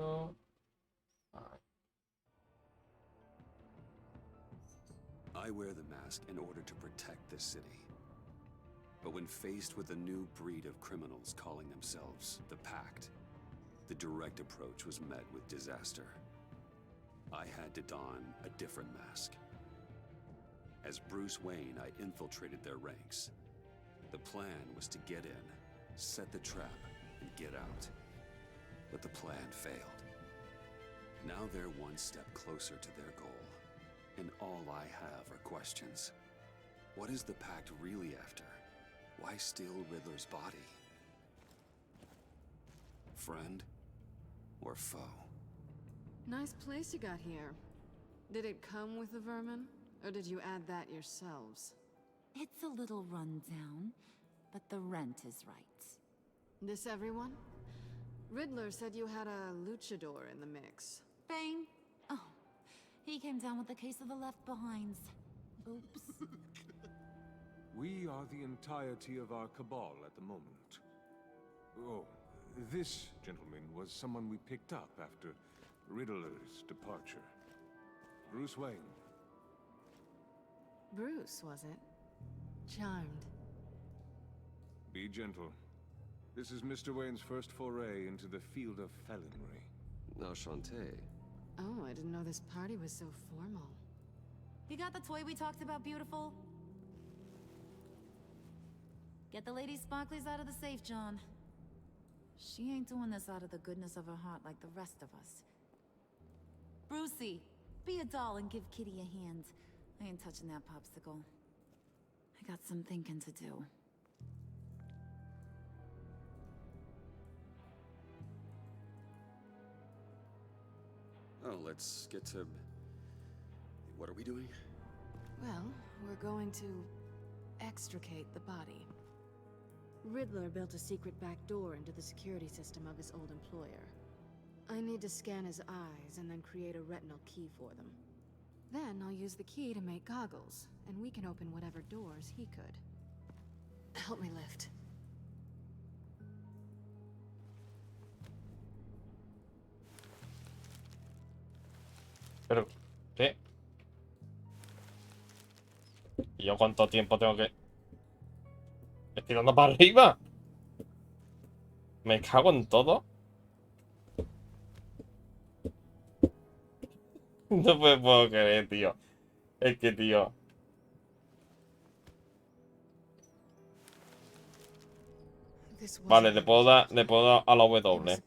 esto. Vale. I wear the mask in order to protect this city. But when faced with a new breed of criminals calling themselves the Pact, the direct approach was met with disaster. I had to don a different mask. As Bruce Wayne, I infiltrated their ranks. The plan was to get in, set the trap, and get out. But the plan failed. Now they're one step closer to their goal, and all I have are questions. What is the Pact really after? Why steal Riddler's body? Friend or foe? Nice place you got here. Did it come with the vermin? Or did you add that yourselves? It's a little rundown, but the rent is right. This everyone? Riddler said you had a luchador in the mix. Bane? Oh, he came down with a case of the left behinds. Oops. We are the entirety of our cabal at the moment. Oh, this gentleman was someone we picked up after Riddler's departure. Bruce Wayne. Bruce, was it? Charmed. Be gentle. This is Mr. Wayne's first foray into the field of felonry. Enchanté. Oh, I didn't know this party was so formal. You got the toy we talked about, beautiful? Get the lady sparklies out of the safe, John. She ain't doing this out of the goodness of her heart like the rest of us. Brucey, be a doll and give Kitty a hand. I ain't touching that popsicle. I got some thinking to do. Oh, let's get to... What are we doing? Well, we're going to extricate the body. Riddler built a secret back door into the security system of his old employer. I need to scan his eyes and then create a retinal key for them. Then I'll use the key to make goggles, and we can open whatever doors he could. Help me lift. Pero, ¿qué? ¿Y yo cuánto tiempo tengo que...? ¿Estoy dando para arriba? ¿Me cago en todo? No me puedo creer, tío. Es que, tío... Vale, le puedo dar a la W.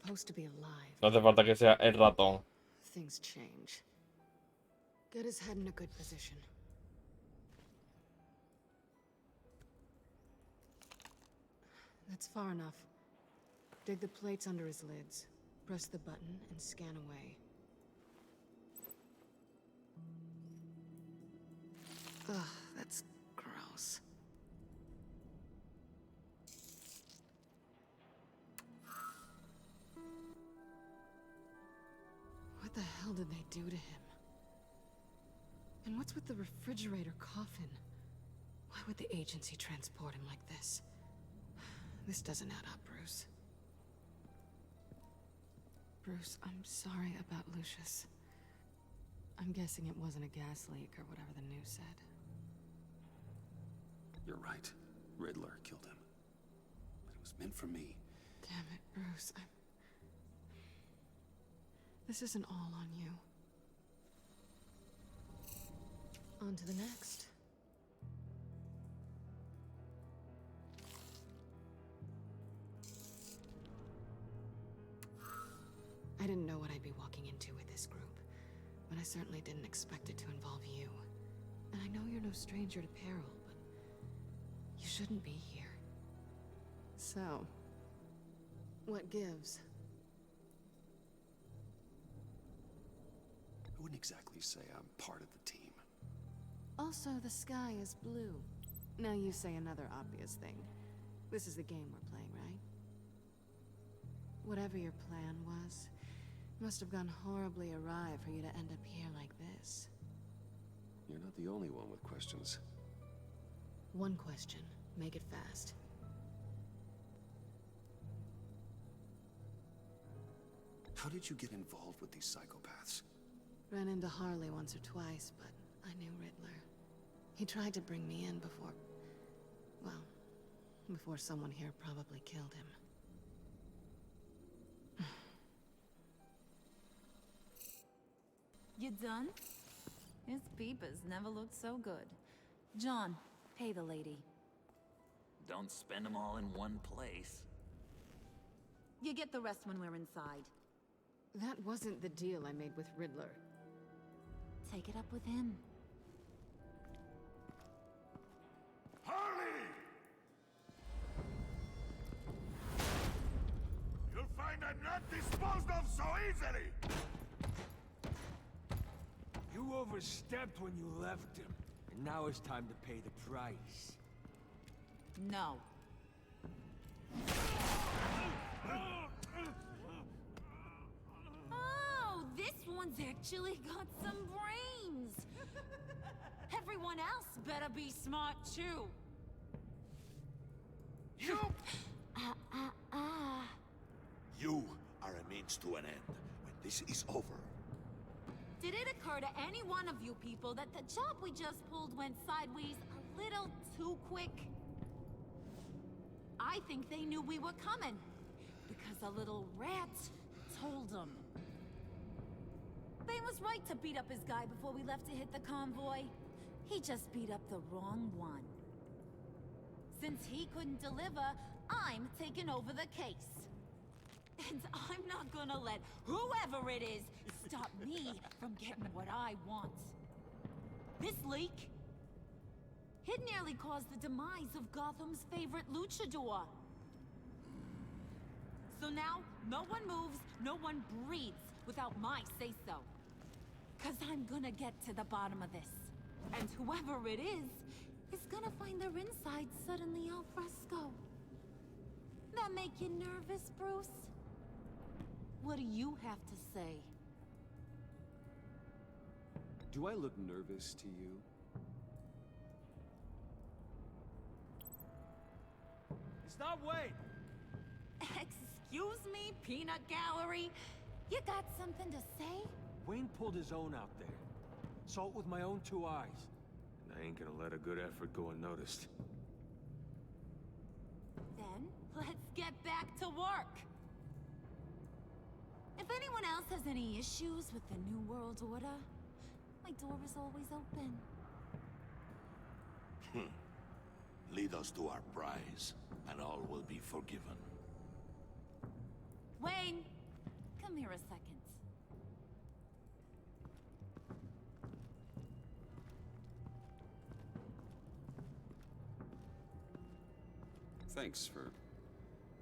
No hace falta que sea el ratón. Things change. Get his head in a good position. That's far enough. Dig the plates under his lids. Press the button and scan away. Ugh, that's gross. What the hell did they do to him? And what's with the refrigerator coffin? Why would the agency transport him like this? This doesn't add up, Bruce. Bruce, I'm sorry about Lucius. I'm guessing it wasn't a gas leak or whatever the news said. You're right. Riddler killed him. But it was meant for me. Damn it, Bruce. This isn't all on you. On to the next. I didn't know what I'd be walking into with this group, but I certainly didn't expect it to involve you. And I know you're no stranger to peril, but you shouldn't be here. So, what gives? I wouldn't exactly say I'm part of the team. Also, the sky is blue. Now you say another obvious thing. This is the game we're playing, right? Whatever your plan was, must have gone horribly awry for you to end up here like this. You're not the only one with questions. One question. Make it fast. How did you get involved with these psychopaths? Ran into Harley once or twice, but I knew Riddler. He tried to bring me in before... well, before someone here probably killed him. You done? His peepers never looked so good. John, pay the lady. Don't spend them all in one place. You get the rest when we're inside. That wasn't the deal I made with Riddler. Take it up with him. Harley! You'll find I'm not disposed of so easily! You overstepped when you left him, and now it's time to pay the price. No. Oh, this one's actually got some brains. Everyone else better be smart too. You! Ah. You are a means to an end. When this is over, Did it occur to any one of you people that the job we just pulled went sideways a little too quick? I think they knew we were coming, because a little rat told them. They was right to beat up his guy before we left to hit the convoy. He just beat up the wrong one. Since he couldn't deliver, I'm taking over the case. And I'm not gonna let whoever it is stop me from getting what I want. This leak, it nearly caused the demise of Gotham's favorite luchador. So now, no one moves, no one breathes without my say-so. 'Cause I'm gonna get to the bottom of this. And whoever it is gonna find their inside suddenly al fresco. That make you nervous, Bruce? What do you have to say? Do I look nervous to you? Stop, wait! Excuse me, peanut gallery? You got something to say? Wayne pulled his own out there. Saw it with my own 2 eyes. And I ain't gonna let a good effort go unnoticed. Then, let's get back to work. If anyone else has any issues with the New World Order, my door is always open. lead us to our prize, and all will be forgiven. Wayne, come here a second. Thanks for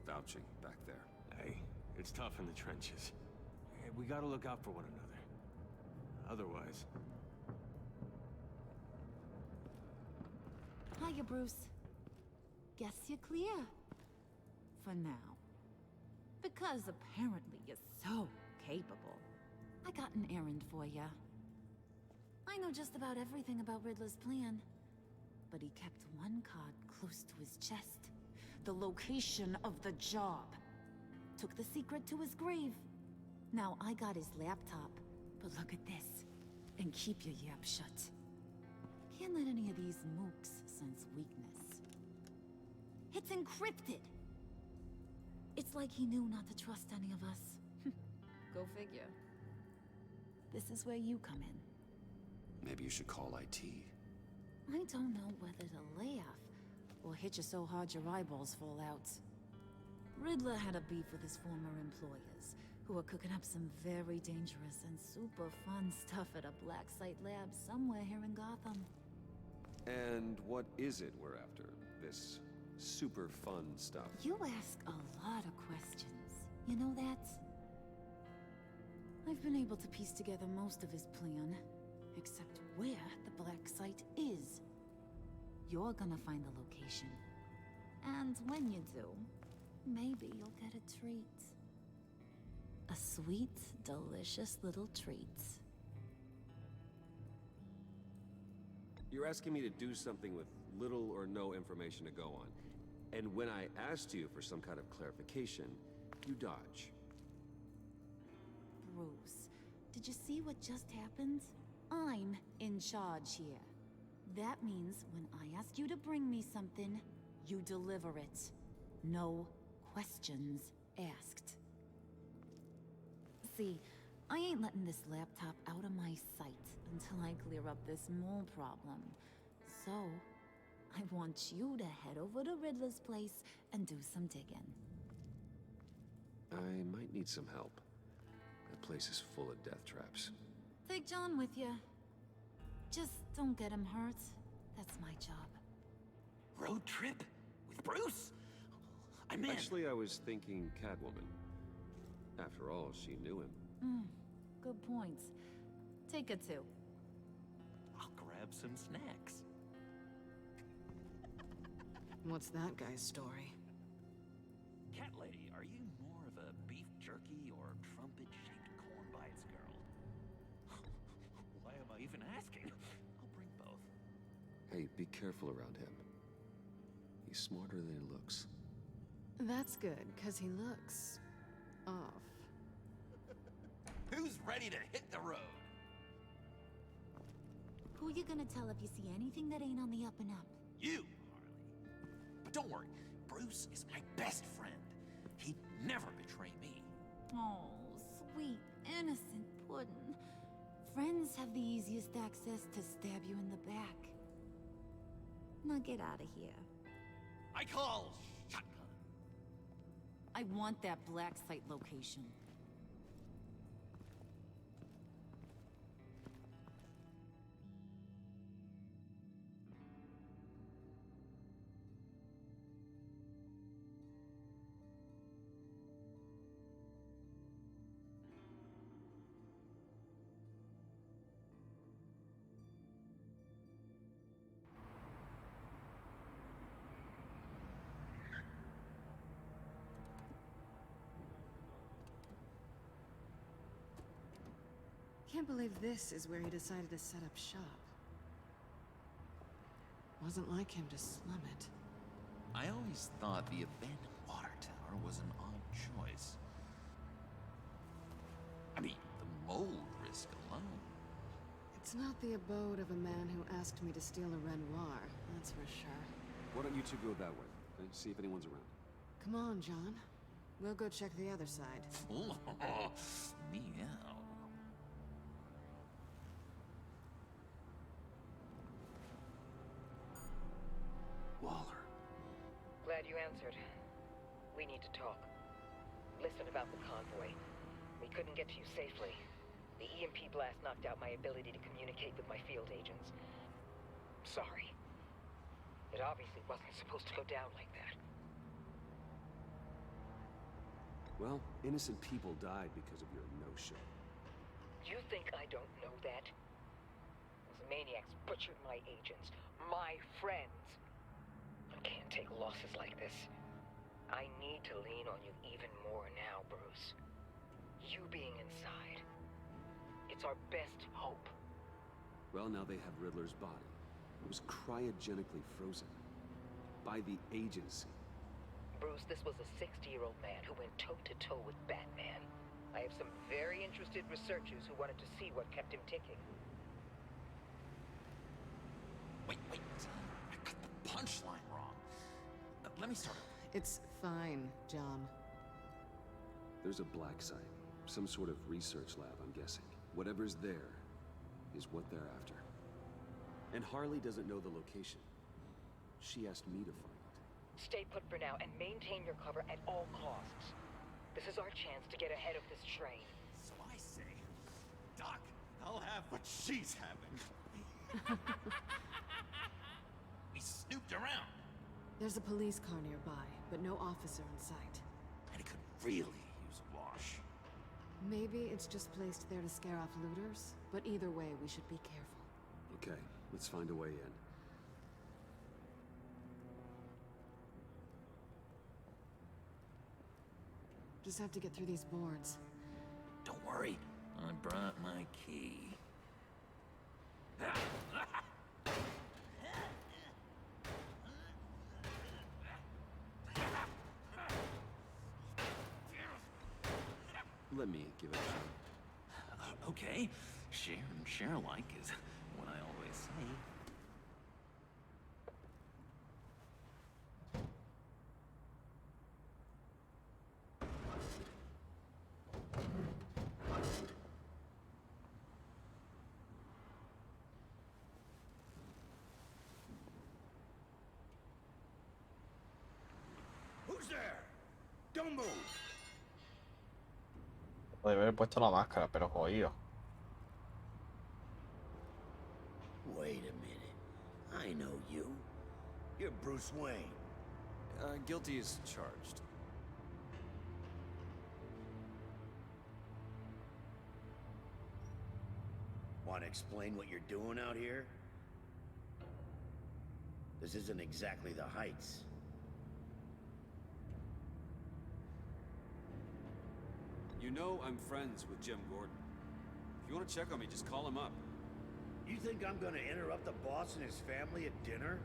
vouching back there. Hey, it's tough in the trenches. Hey, we gotta look out for one another. Otherwise... Hiya, Bruce. Guess you're clear. For now. Because apparently you're so capable. I got an errand for you. I know just about everything about Riddler's plan. But he kept one card close to his chest. The location of the job. Took the secret to his grave. Now I got his laptop. But look at this. And keep your yap shut. Can't let any of these mooks sense weakness. It's encrypted. It's like he knew not to trust any of us. Go figure. This is where you come in. Maybe you should call IT. I don't know whether to laugh or hit you so hard your eyeballs fall out. Riddler had a beef with his former employers, who were cooking up some very dangerous and super fun stuff at a black site lab somewhere here in Gotham. And what is it we're after? This super fun stuff? You ask a lot of questions. You know that? I've been able to piece together most of his plan, except where the black site is. You're gonna find the location. And when you do, maybe you'll get a treat. A sweet, delicious little treat. You're asking me to do something with little or no information to go on. And when I asked you for some kind of clarification, you dodge. Bruce. Did you see what just happened? I'm in charge here. That means when I ask you to bring me something, you deliver it. No questions asked. See, I ain't letting this laptop out of my sight until I clear up this mole problem. So, I want you to head over to Riddler's place and do some digging. I might need some help. That place is full of death traps. Take John with you. Just don't get him hurt. That's my job. Road trip? With Bruce? I'm in. Actually, I was thinking Catwoman. After all, she knew him. Good points. Take it too. I'll grab some snacks. What's that guy's story? Cat lady, are you more of a beef jerky or trumpet-shaped corn bites girl? Why am I even asking? I'll bring both. Hey, be careful around him. He's smarter than he looks. That's good, because he looks... off. Who's ready to hit the road? Who you gonna tell if you see anything that ain't on the up and up? You, Harley. But don't worry, Bruce is my best friend. He'd never betray me. Oh, sweet, innocent puddin'. Friends have the easiest access to stab you in the back. Now get out of here. I call shotgun. I want that black site location. Can't believe this is where he decided to set up shop. Wasn't like him to slum it. I always thought the abandoned water tower was an odd choice. I mean, the mold risk alone. It's not the abode of a man who asked me to steal a Renoir, that's for sure. Why don't you two go that way? Okay? See if anyone's around. Come on, John. We'll go check the other side. Meow. Waller. Glad you answered. We need to talk. Listen about the convoy. We couldn't get to you safely. The EMP blast knocked out my ability to communicate with my field agents. Sorry. It obviously wasn't supposed to go down like that. Well, innocent people died because of your no-show. You think I don't know that? Those maniacs butchered my agents, my friends. I can't take losses like this. I need to lean on you even more now, Bruce. You being inside. It's our best hope. Well, now they have Riddler's body. It was cryogenically frozen. By the agency. Bruce, this was a 60-year-old man who went toe-to-toe with Batman. I have some very interested researchers who wanted to see what kept him ticking. Wait. I got the punchline wrong. Let me start over. It's fine, John. There's a black site. Some sort of research lab, I'm guessing. Whatever's there is what they're after. And Harley doesn't know the location. She asked me to find it. Stay put for now and maintain your cover at all costs. This is our chance to get ahead of this train. So I say, Doc, I'll have what she's having. We snooped around. There's a police car nearby, but no officer in sight. And it could really use a wash. Maybe it's just placed there to scare off looters, but either way, we should be careful. Okay, let's find a way in. Just have to get through these boards. Don't worry, I brought my key. Let me give it a shot. Okay, share and share alike is what I always say. Who's there? Don't move. Podría haber puesto la máscara, pero jodido. Wait a minute. I know you. You're Bruce Wayne. Guilty as charged. Want to explain what you're doing out here? This isn't exactly the Heights. You know I'm friends with Jim Gordon. If you want to check on me, just call him up. You think I'm gonna interrupt the boss and his family at dinner?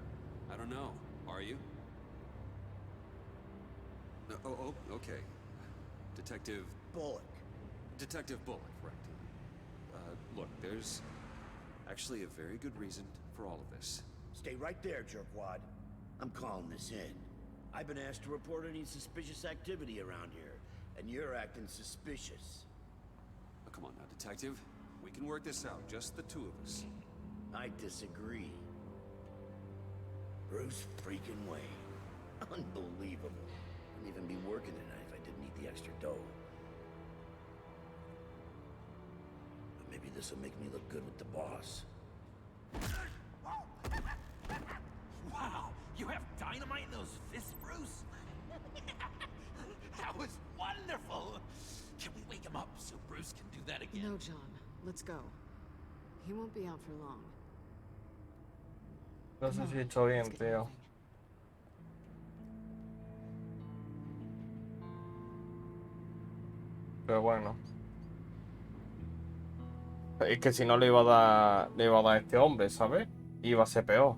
I don't know. Are you? No, oh, okay. Detective Bullock. Detective Bullock, right. Look, there's actually a very good reason for all of this. Stay right there, jerkwad. I'm calling this in. I've been asked to report any suspicious activity around here, and you're acting suspicious. Oh, come on now, Detective. We can work this out, just the two of us. I disagree. Bruce freaking Wayne. Unbelievable. Wouldn't even be working tonight if I didn't need the extra dough. But maybe this will make me look good with the boss. Wow, you have dynamite in those fists, Bruce? That was wonderful! Can we wake him up so Bruce can do that again? No, John. Let's go. He won't be out for long. No sé Come si on, he hecho let's bien, get tío. moving. Pero bueno. Es que si no le iba a dar a este hombre, ¿sabes? Iba a ser peor.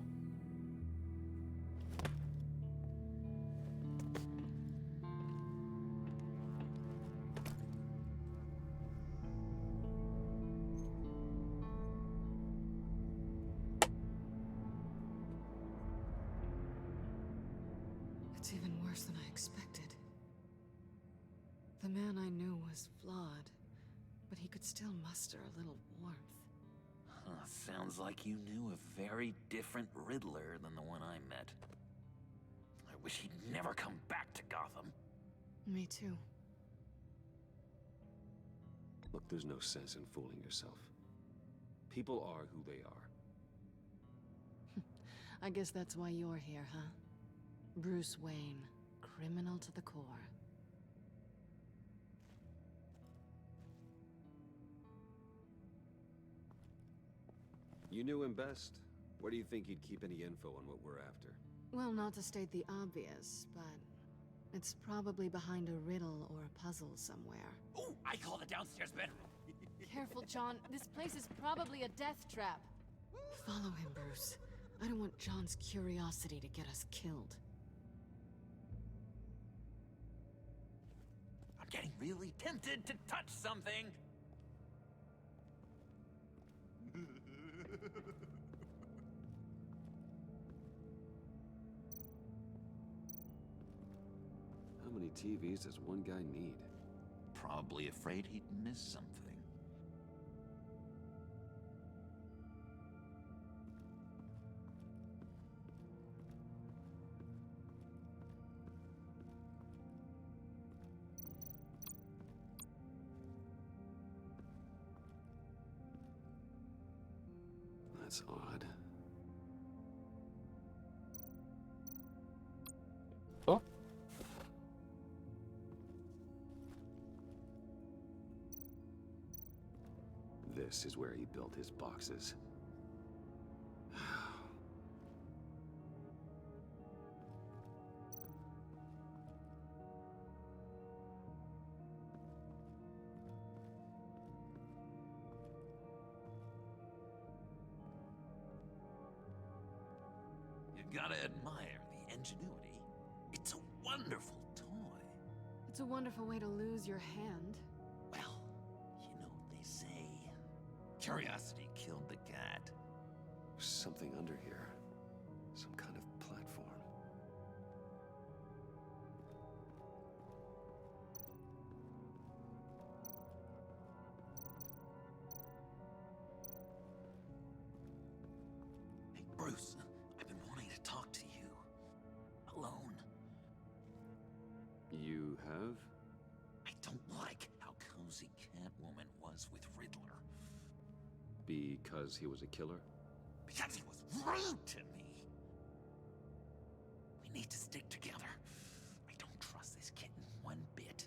It's even worse than I expected. The man I knew was flawed, but he could still muster a little warmth. Huh, sounds like you knew a very different Riddler than the one I met. I wish he'd never come back to Gotham. Me too. Look, there's no sense in fooling yourself. People are who they are. I guess that's why you're here, huh? Bruce Wayne, criminal to the core. You knew him best. Where do you think he'd keep any info on what we're after? Well, not to state the obvious, but it's probably behind a riddle or a puzzle somewhere. Oh, I call the downstairs bedroom. Careful, John. This place is probably a death trap. Follow him, Bruce. I don't want John's curiosity to get us killed. I'm getting really tempted to touch something. How many TVs does one guy need? Probably afraid he'd miss something. That's odd. Oh. This is where he built his boxes. You gotta admire the ingenuity. It's a wonderful toy. It's a wonderful way to lose your hand. Well, you know what they say. Curiosity killed the cat. There's something under here. Some kind of platform. Hey, Bruce, I've been wanting to talk to you. Alone. You have? I don't like how cozy Catwoman was with Riddler. Because he was a killer? Because he was rude to me. We need to stick together. I don't trust this kitten one bit.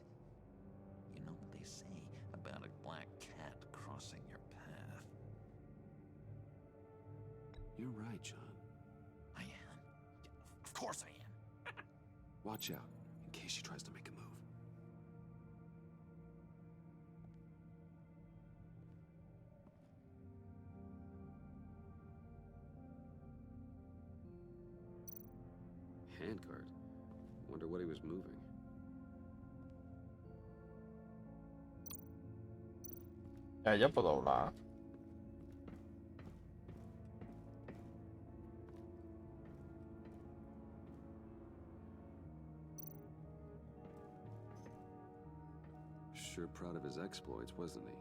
You know what they say about a black cat crossing your path? You're right, John. I am. Of course I am. Watch out, in case she tries to make a move. Handguard. Wonder what he was moving. Ya puedo hablar. Sure proud of his exploits, wasn't he?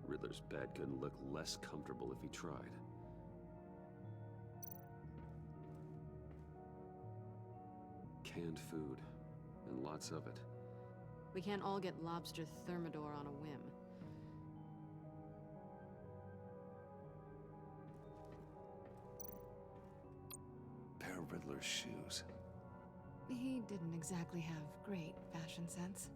Riddler's bed couldn't look less comfortable if he tried. Canned food, and lots of it. We can't all get lobster thermidor on a whim. Pair of Riddler's shoes. He didn't exactly have great fashion sense.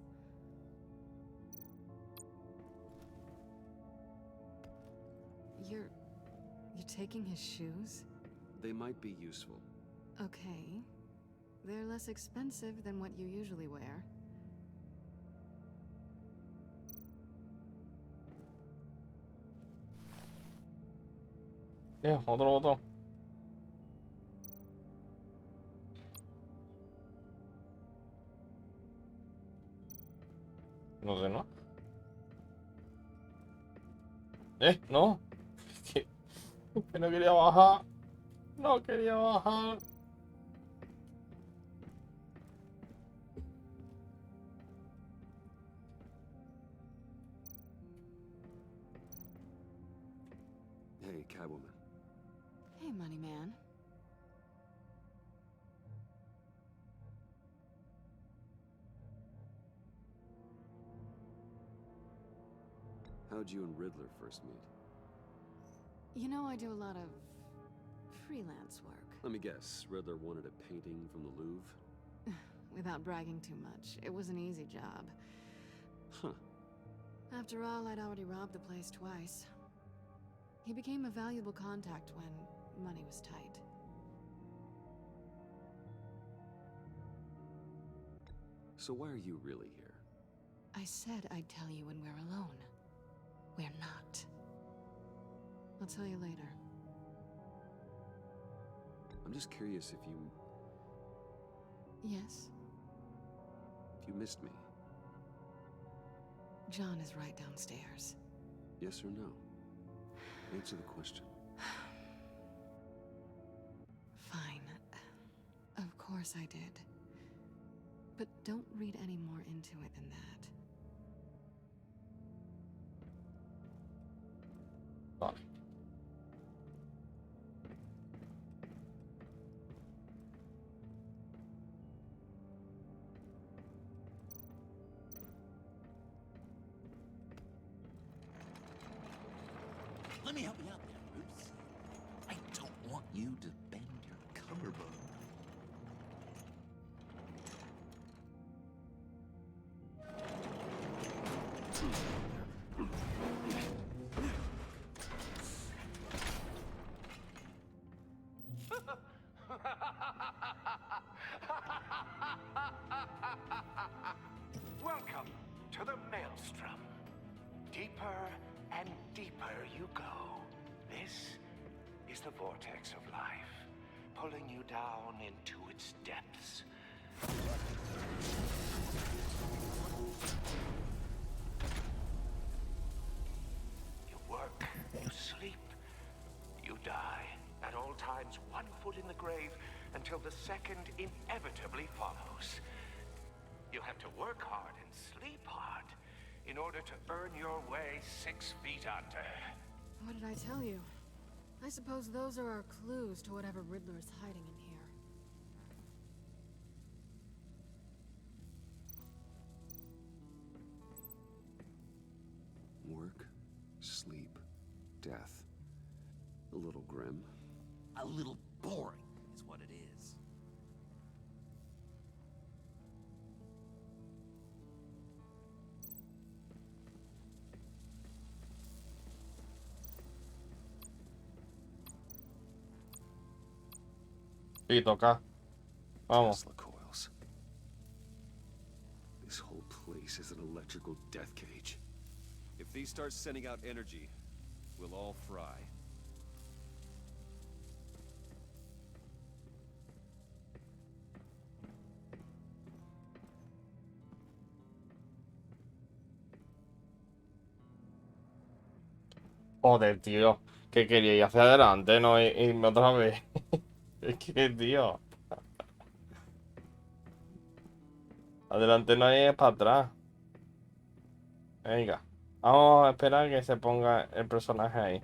You're taking his shoes? They might be useful. Okay. They're less expensive than what you usually wear. Otro. No sé, ¿no? No. Que no quería bajar. No quería bajar. Hey, Catwoman. Hey, money man. How'd you and Riddler first meet? You know, I do a lot of freelance work. Let me guess, Riddler wanted a painting from the Louvre? Without bragging too much, it was an easy job. Huh. After all, I'd already robbed the place twice. He became a valuable contact when money was tight. So why are you really here? I said I'd tell you when we're alone. We're not. I'll tell you later. I'm just curious if you... Yes? If you missed me. John is right downstairs. Yes or no? Answer the question. Fine. Of course I did. But don't read any more into it than that. Vale. Let me help you out there, Bruce. I don't want you to bend your collarbone. Welcome to the Maelstrom. Deeper and deeper you go. This is the vortex of life. pulling you down into its depths. You work, you sleep, you die. At all times, one foot in the grave until the second inevitably follows. You have to work hard and sleep hard in order to earn your way 6 feet under. What did I tell you? I suppose those are our clues to whatever Riddler is hiding in here. Work, sleep, death. A little grim. A little boring is what it is. Sí, toca. Vamos. Tesla coils. This whole place is an electrical death cage. If these start sending out energy, we'll all fry. Joder, tío. ¿Qué quería ir hacia adelante? No irme otra vez. Es que, tío. Adelante no hay, es para atrás. Venga. Vamos a esperar que se ponga el personaje ahí.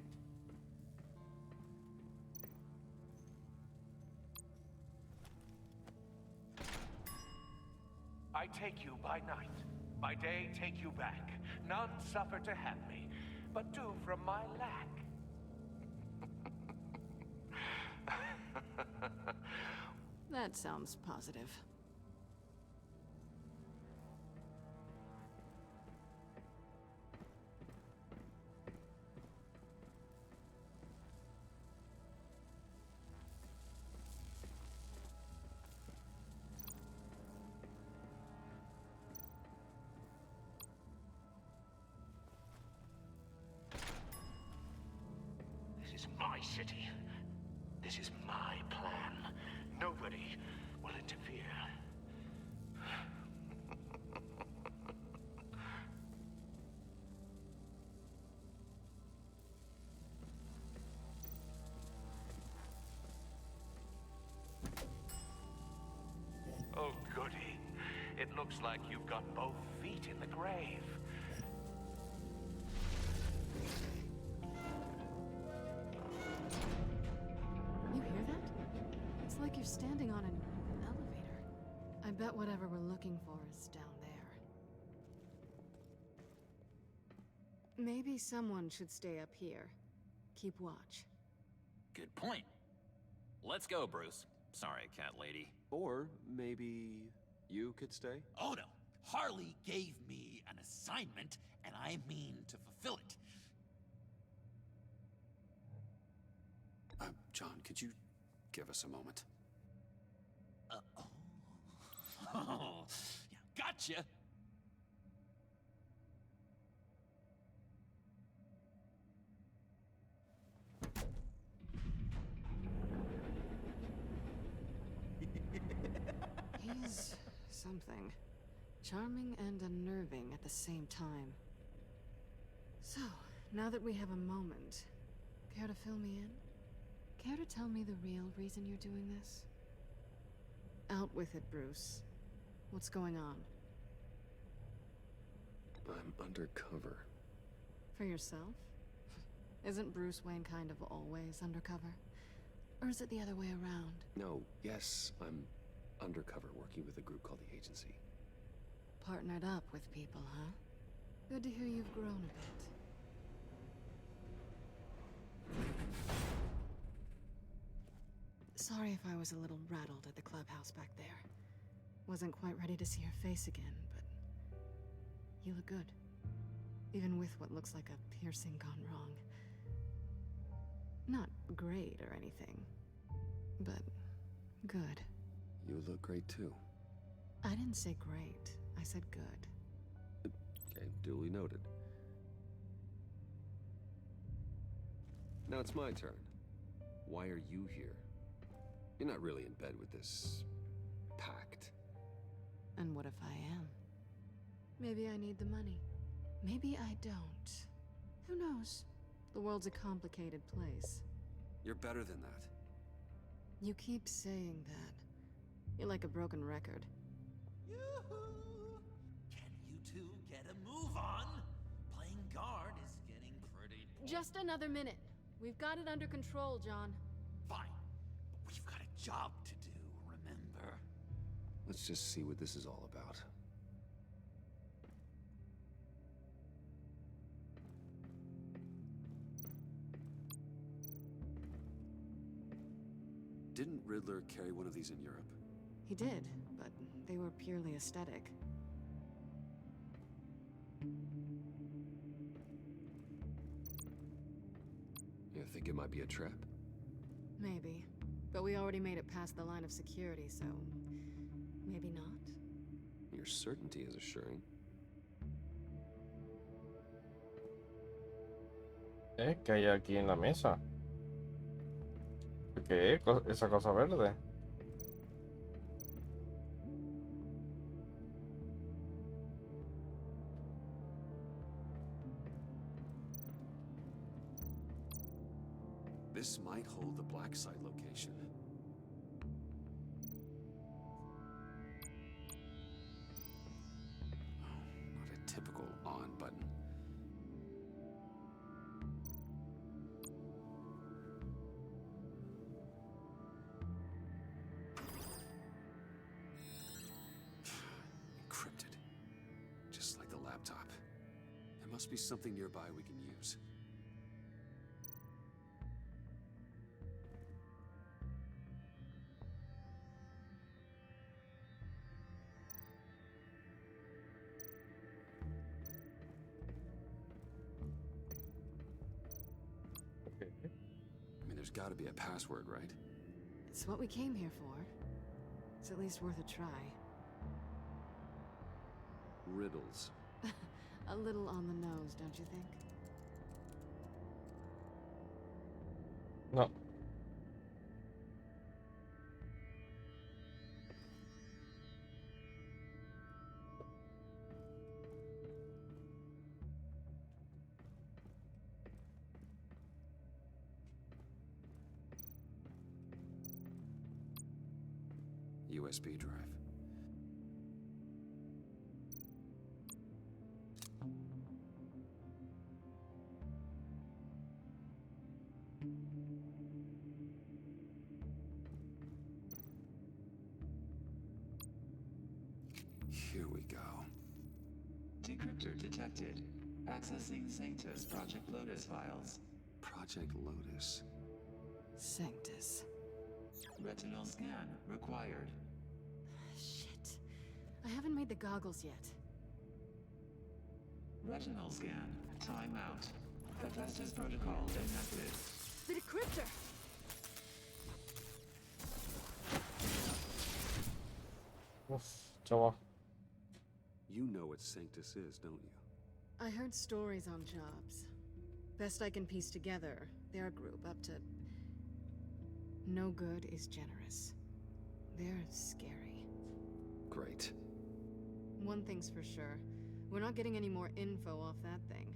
I take you by night, by day take you back. None suffer to have me, but do from my lack. That sounds positive. This is my city. This is my plan. Nobody will interfere. Oh, goody. It looks like you've got both feet in the grave. You hear that? It's like you're standing on an elevator. I bet whatever we're looking for is down there. Maybe someone should stay up here. Keep watch. Good point. Let's go, Bruce. Sorry, cat lady. Or maybe you could stay? Oh no. Harley gave me an assignment, and I mean to fulfill it. John, could you give us a moment? Oh, yeah, gotcha. He's something. Charming and unnerving at the same time. So, now that we have a moment, care to fill me in? Care to tell me the real reason you're doing this? Out with it, Bruce. What's going on? I'm undercover. For yourself? Isn't Bruce Wayne kind of always undercover? Or is it the other way around? No, yes, I'm undercover working with a group called the Agency. Partnered up with people, huh? Good to hear you've grown a bit. Sorry if I was a little rattled at the clubhouse back there. Wasn't quite ready to see your face again, but you look good. Even with what looks like a piercing gone wrong. Not great or anything, but good. You look great too. I didn't say great. I said good. Okay, duly noted. Now it's my turn. Why are you here? You're not really in bed with this pact. And what if I am? Maybe I need the money. Maybe I don't. Who knows? The world's a complicated place. You're better than that. You keep saying that. You're like a broken record. Yoo-hoo! Can you two get a move on? Playing guard is getting pretty... Just another minute. We've got it under control, John. Fine. But we've got a job to do, remember? Let's just see what this is all about. Didn't Riddler carry one of these in Europe? He did, but they were purely aesthetic. You think it might be a trap? Maybe. But we already made it past the line of security, so... maybe not. Your certainty is assuring. ¿Qué hay aquí en la mesa? ¿Qué es esa cosa verde? This might hold the black site location. Oh, not a typical on button. Encrypted. Just like the laptop. There must be something nearby we can use. I mean, there's got to be a password, right? It's what we came here for. It's at least worth a try. Riddles. A little on the nose, don't you think? No. USB drive. Here we go. Decryptor detected. Accessing Sanctus Project Lotus files. Project Lotus. Sanctus. Retinal scan required. Shit. I haven't made the goggles yet. Retinal scan. Timeout. Hephaestus protocol enacted. The decryptor! Uf, chaval. You know what Sanctus is, don't you? I heard stories on jobs. Best I can piece together, their group up to... no good is generous. They're scary. Great. One thing's for sure. We're not getting any more info off that thing.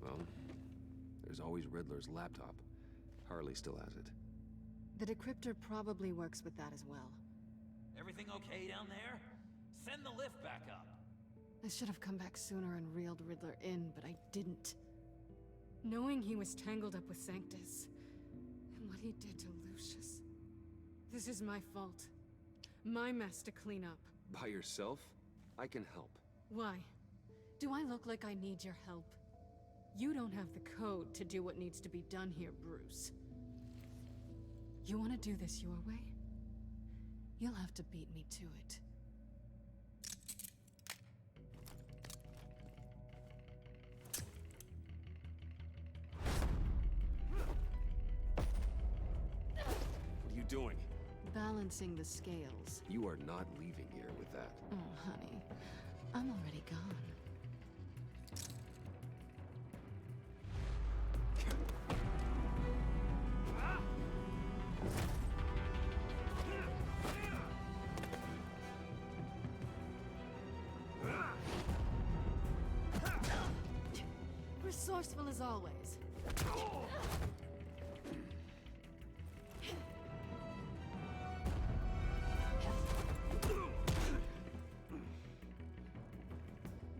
Well, there's always Riddler's laptop. Harley still has it. The decryptor probably works with that as well. Everything okay down there? Send the lift back up. I should have come back sooner and reeled Riddler in, but I didn't. Knowing he was tangled up with Sanctus, and what he did to Lucius. This is my fault. My mess to clean up. By yourself? I can help. Why? Do I look like I need your help? You don't have the code to do what needs to be done here, Bruce. You want to do this your way? You'll have to beat me to it. What are you doing? Balancing the scales. You are not leaving here with that. Oh, honey. I'm already gone. Resourceful as always.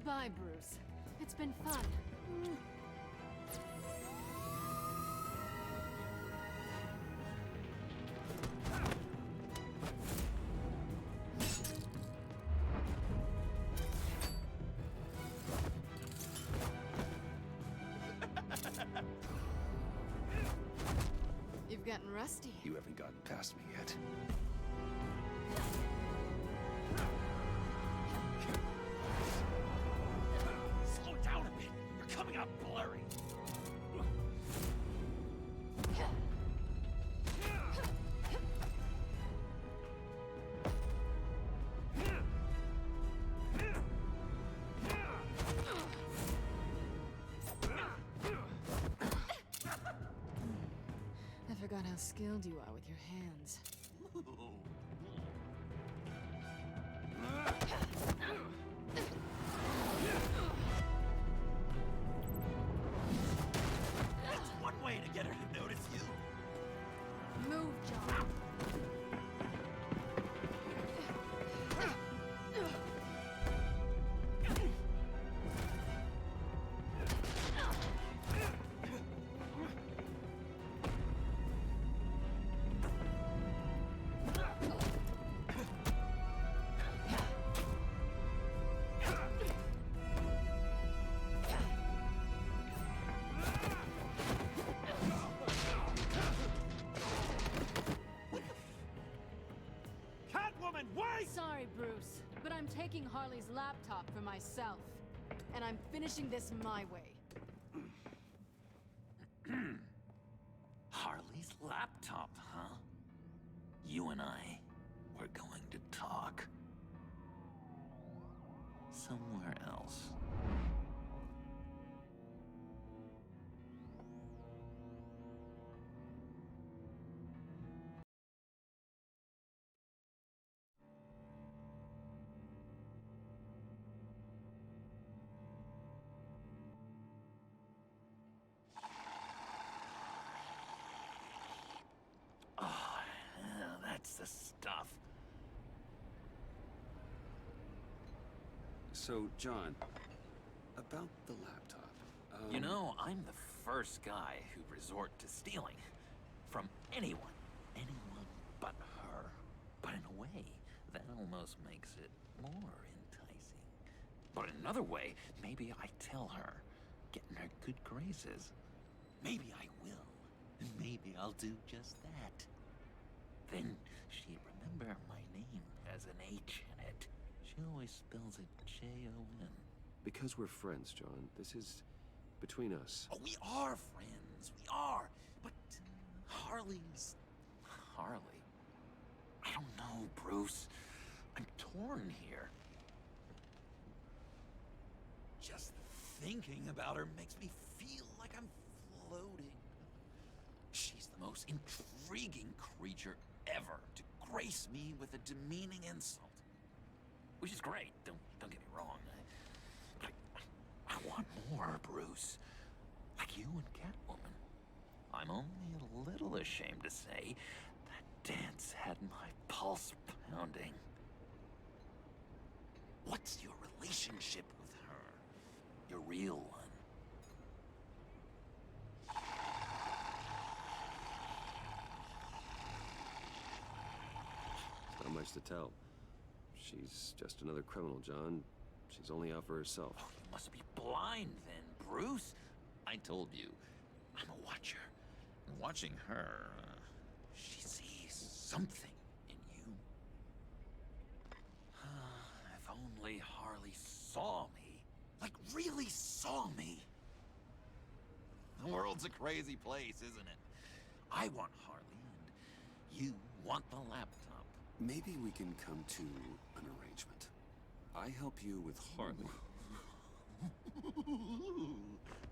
Bye, Bruce. It's been fun. You've gotten rusty. You haven't gotten past me yet. Slow down a bit. You're coming out blurry. I forgot how skilled you are with your hands. That's one way to get her to notice you. Move, John. Catwoman, wait! Sorry, Bruce, but I'm taking Harley's laptop for myself. And I'm finishing this my way. Harley's laptop, huh? You and I, we're going to talk. Somewhere else. Oh, yeah, that's the stuff. So, John, about the laptop. You know, I'm the first guy who'd resort to stealing. From anyone. Anyone but her. But in a way, that almost makes it more enticing. But in another way, maybe I tell her, get in her good graces. Maybe I will. And maybe I'll do just that. Then she'd remember my name has an H in it. She always spells it Jon. Because we're friends, John. This is between us. Oh, we are friends. We are. But Harley's... Harley. I don't know, Bruce. I'm torn here. Just thinking about her makes me feel like I'm floating. She's the most intriguing creature ever to grace me with a demeaning insult. Which is great, don't get me wrong. But I want more, Bruce. Like you and Catwoman. I'm only a little ashamed to say that dance had my pulse pounding. What's your relationship with her? Your real one? Not much to tell. She's just another criminal, John. She's only out for herself. Oh, you must be blind then, Bruce. I told you, I'm a watcher. And watching her, she sees something in you. If only Harley saw me. Like, really saw me. The world's a crazy place, isn't it? I want Harley, and you want the laptop. Maybe we can come to an arrangement. I help you with Harley.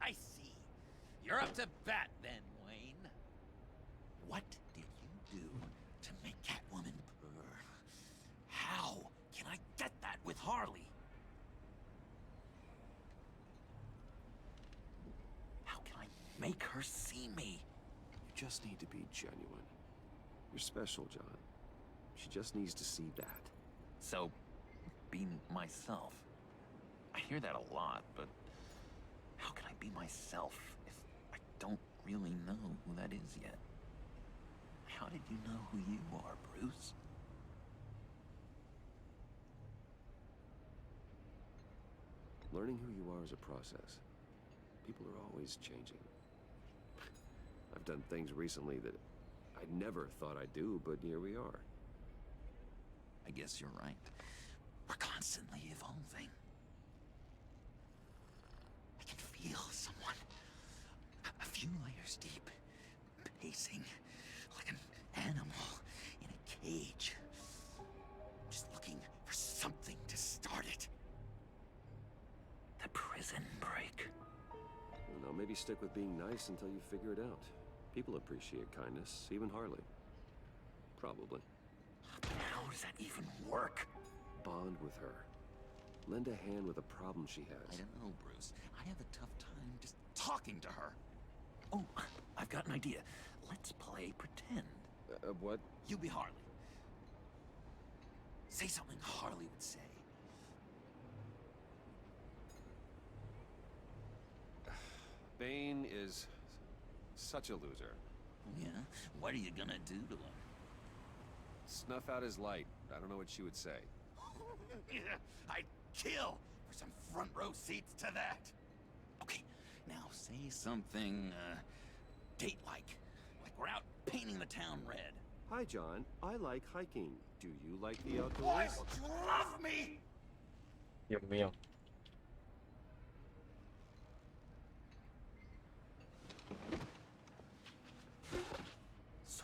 I see. You're up to bat then, Wayne. What did you do to make Catwoman purr? How can I get that with Harley? make her see me. You just need to be genuine. You're special, John. She just needs to see that. So, be myself. I hear that a lot, but how can I be myself if I don't really know who that is yet? How did you know who you are, Bruce? Learning who you are is a process. People are always changing. I've done things recently that I never thought I'd do, but here we are. I guess you're right. We're constantly evolving. I can feel someone a few layers deep, pacing like an animal in a cage, just looking for something to start it. The prison break. Well, now maybe stick with being nice until you figure it out. People appreciate kindness, even Harley. Probably. How does that even work? Bond with her. Lend a hand with a problem she has. I don't know, Bruce. I have a tough time just talking to her. Oh, I've got an idea. Let's play pretend. What? You be Harley. Say something Harley would say. Bane is such a loser. Yeah? What are you gonna do to him? Snuff out his light. I don't know what she would say. I'd kill for some front row seats to that. Okay, now say something, date-like. Like we're out painting the town red. Hi, John. I like hiking. Do you like the Why outdoors? would you love me? Dios mío.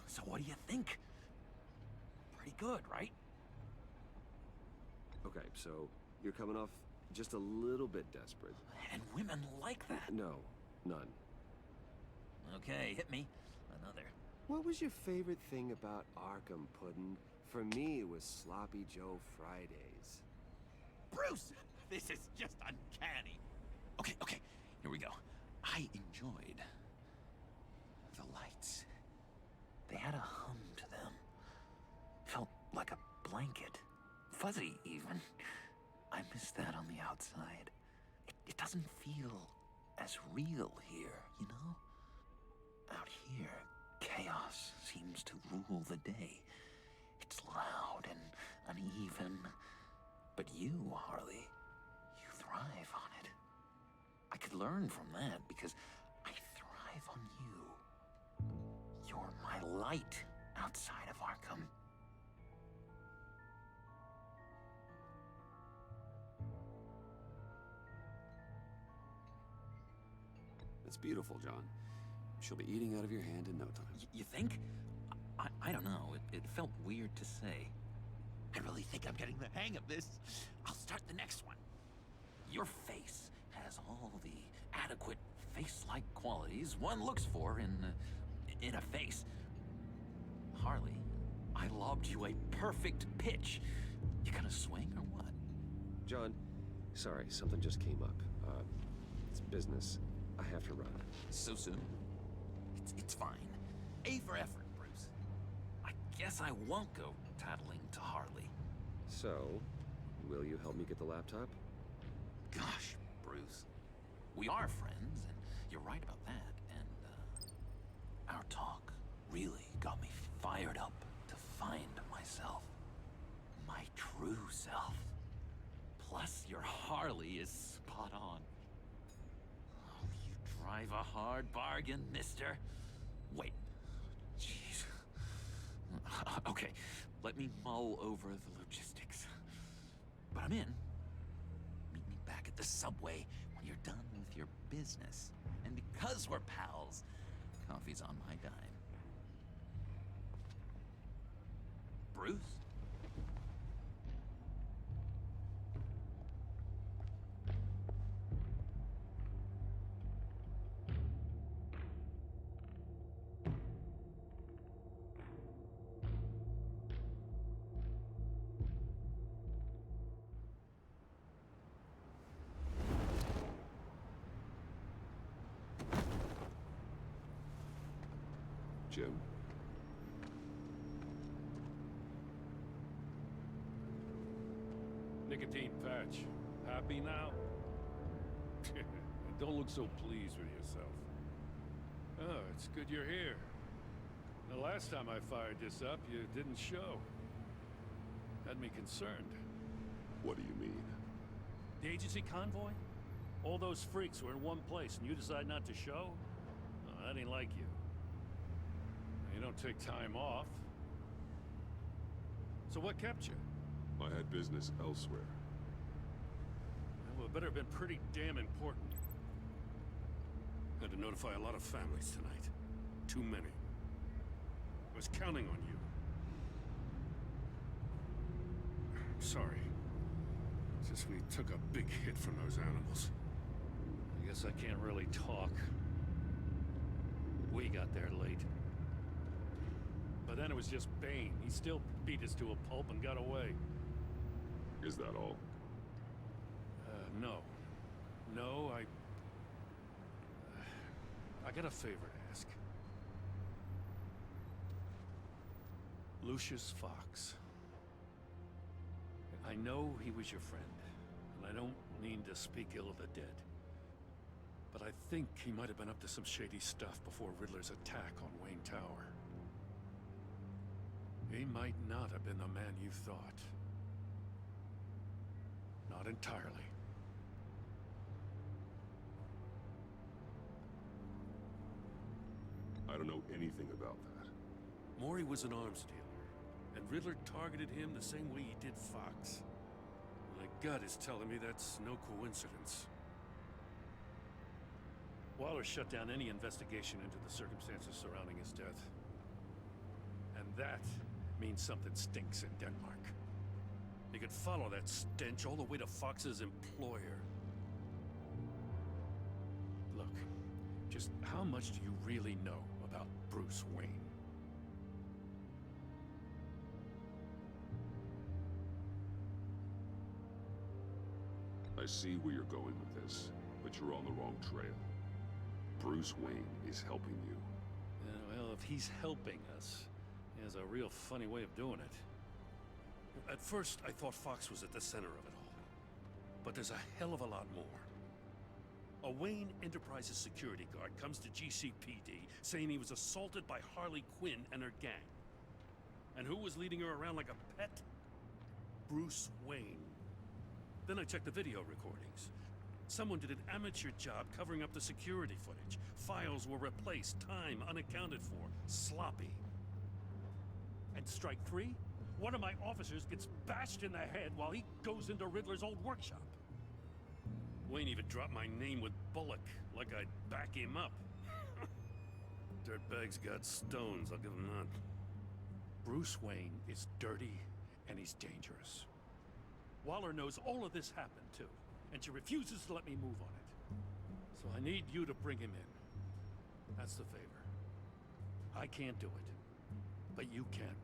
So what do you think? Pretty good, right? Okay, so you're coming off just a little bit desperate. And women like that. No, none. Okay, hit me. Another. What was your favorite thing about Arkham Puddin'? For me, it was Sloppy Joe Fridays. Bruce! This is just uncanny. Okay, here we go. I enjoyed the lights. They had a hum to them. Felt like a blanket. Fuzzy, even. I miss that on the outside. It doesn't feel as real here, you know? Out here, chaos seems to rule the day. It's loud and uneven. But you, Harley, you thrive on it. I could learn from that because I thrive on you. You're my light outside of Arkham. It's beautiful, John. She'll be eating out of your hand in no time. You think? I don't know. It felt weird to say. I really think I'm getting the hang of this. I'll start the next one. Your face has all the adequate face-like qualities one looks for in a face. Harley, I lobbed you a perfect pitch. You gonna swing or what? John, sorry, something just came up. It's business. I have to run. So soon? It's fine. A for effort, Bruce. I guess I won't go tattling to Harley. So, will you help me get the laptop? Gosh, Bruce. We are friends, and you're right about that. And, our talk really got me fired up to find myself. My true self. Plus, your Harley is spot on. Oh, you drive a hard bargain, mister. Wait. Jeez. Okay, let me mull over the logistics. But I'm in. Meet me back at the subway when you're done with your business. And because we're pals, coffee's on my dime. Bruce? Jim? Nicotine patch. Happy now? Don't look so pleased with yourself. Oh, it's good you're here. The last time I fired this up, you didn't show. Had me concerned. What do you mean? The agency convoy? All those freaks were in one place and you decide not to show? Oh, that ain't like you. You don't take time off. So what kept you? I had business elsewhere. Well, it better have been pretty damn important. Had to notify a lot of families tonight. Too many. I was counting on you. Sorry. It's just we took a big hit from those animals. I guess I can't really talk. We got there late. But then it was just Bane. He still beat us to a pulp and got away. Is that all? No. No, I got a favor to ask. Lucius Fox. I know he was your friend, and I don't mean to speak ill of the dead. But I think he might have been up to some shady stuff before Riddler's attack on Wayne Tower. He might not have been the man you thought. Not entirely. I don't know anything about that. Maury was an arms dealer, and Riddler targeted him the same way he did Fox. My gut is telling me that's no coincidence. Waller shut down any investigation into the circumstances surrounding his death. And that means something stinks in Denmark. You could follow that stench all the way to Fox's employer. Look, just how much do you really know about Bruce Wayne? I see where you're going with this, but you're on the wrong trail. Bruce Wayne is helping you. Well, if he's helping us, he has a real funny way of doing it. At first, I thought Fox was at the center of it all. But there's a hell of a lot more. A Wayne Enterprises security guard comes to GCPD saying he was assaulted by Harley Quinn and her gang. And who was leading her around like a pet? Bruce Wayne. Then I checked the video recordings. Someone did an amateur job covering up the security footage. Files were replaced, time unaccounted for, sloppy. And strike three? One of my officers gets bashed in the head while he goes into Riddler's old workshop. Wayne even dropped my name with Bullock, like I'd back him up. Dirtbag's got stones, I'll give him that. Bruce Wayne is dirty and he's dangerous. Waller knows all of this happened too, and she refuses to let me move on it. So I need you to bring him in. That's the favor. I can't do it, but you can.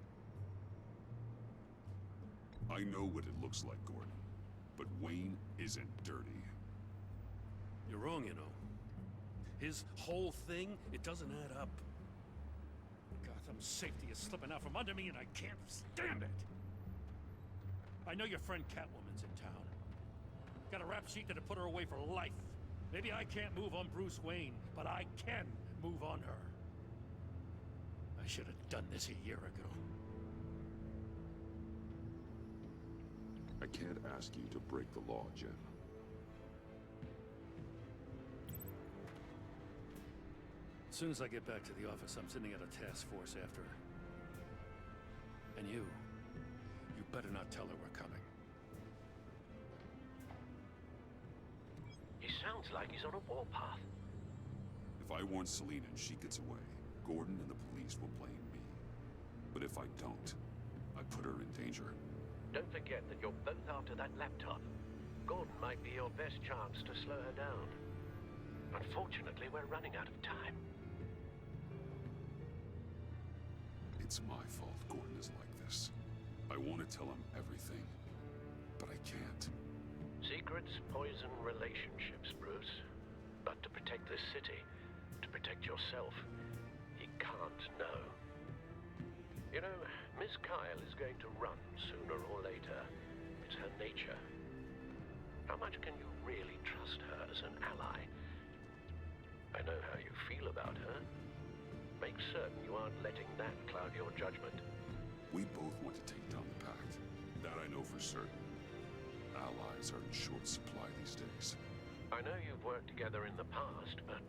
I know what it looks like, Gordon, but Wayne isn't dirty. You're wrong, you know. His whole thing, it doesn't add up. Gotham's safety is slipping out from under me and I can't stand it. I know your friend Catwoman's in town. Got a rap sheet that'll put her away for life. Maybe I can't move on Bruce Wayne, but I can move on her. I should have done this a year ago. I can't ask you to break the law, Jim. As soon as I get back to the office, I'm sending out a task force after her. And you better not tell her we're coming. He sounds like he's on a warpath. If I warn Selina and she gets away, Gordon and the police will blame me. But if I don't, I put her in danger. Don't forget that you're both after that laptop. Gordon might be your best chance to slow her down. Unfortunately, we're running out of time. It's my fault Gordon is like this. I want to tell him everything, but I can't. Secrets poison relationships, Bruce. But to protect this city, to protect yourself, you can't know. You know, Miss Kyle is going to run sooner or later. It's her nature. How much can you really trust her as an ally? I know how you feel about her. Make certain you aren't letting that cloud your judgment. We both want to take down the Pact. That I know for certain. Allies are in short supply these days. I know you've worked together in the past, but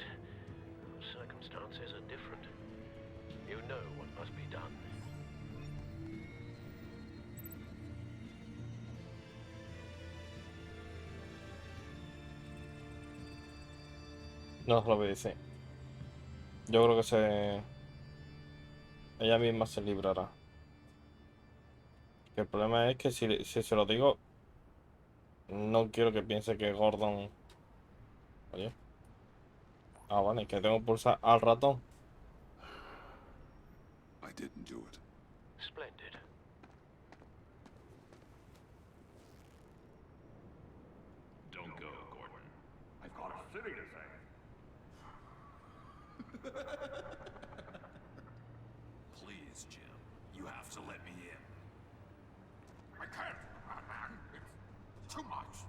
circumstances are different. You know what must be done. No lo dice. Yo creo que ella misma se librará. El problema es que si se lo digo, no quiero que piense que Gordon... Oye. Ah, vale, que tengo que pulsar al ratón. I didn't do it. Splendid. Don't go, Gordon. I've got a city to save. Please, Jim. You have to let me in. I can't, man. It's too much.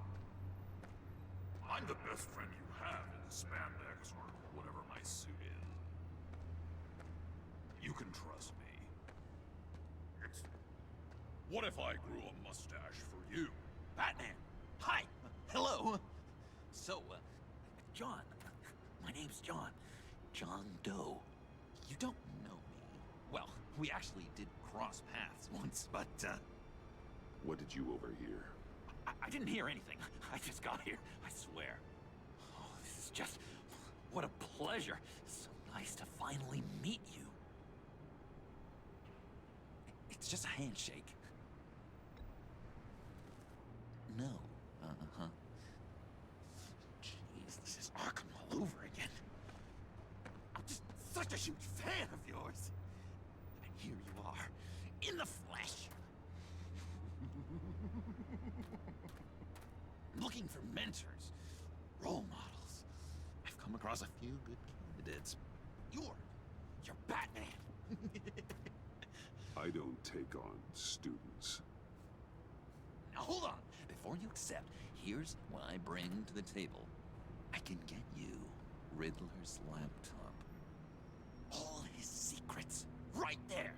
I'm the best friend you have in the spandex or whatever my suit is. You can trust me. It's... What if I grew a mustache for you? Batman! Hi! Hello! So, John. My name's John. John Doe. You don't know me. Well, we actually did cross paths once, but, What did you overhear? I didn't hear anything. I just got here, I swear. Oh, this is just... What a pleasure. So nice to finally meet you. It's just a handshake. No. Uh-huh. Jeez, this is Arkham all over again. I'm just such a huge fan of yours. And here you are, in the flesh. Looking for mentors, role models. I've come across a few good candidates. You're Batman. I don't take on students. Now hold on. Before you accept, here's what I bring to the table. I can get you Riddler's laptop. All his secrets, right there.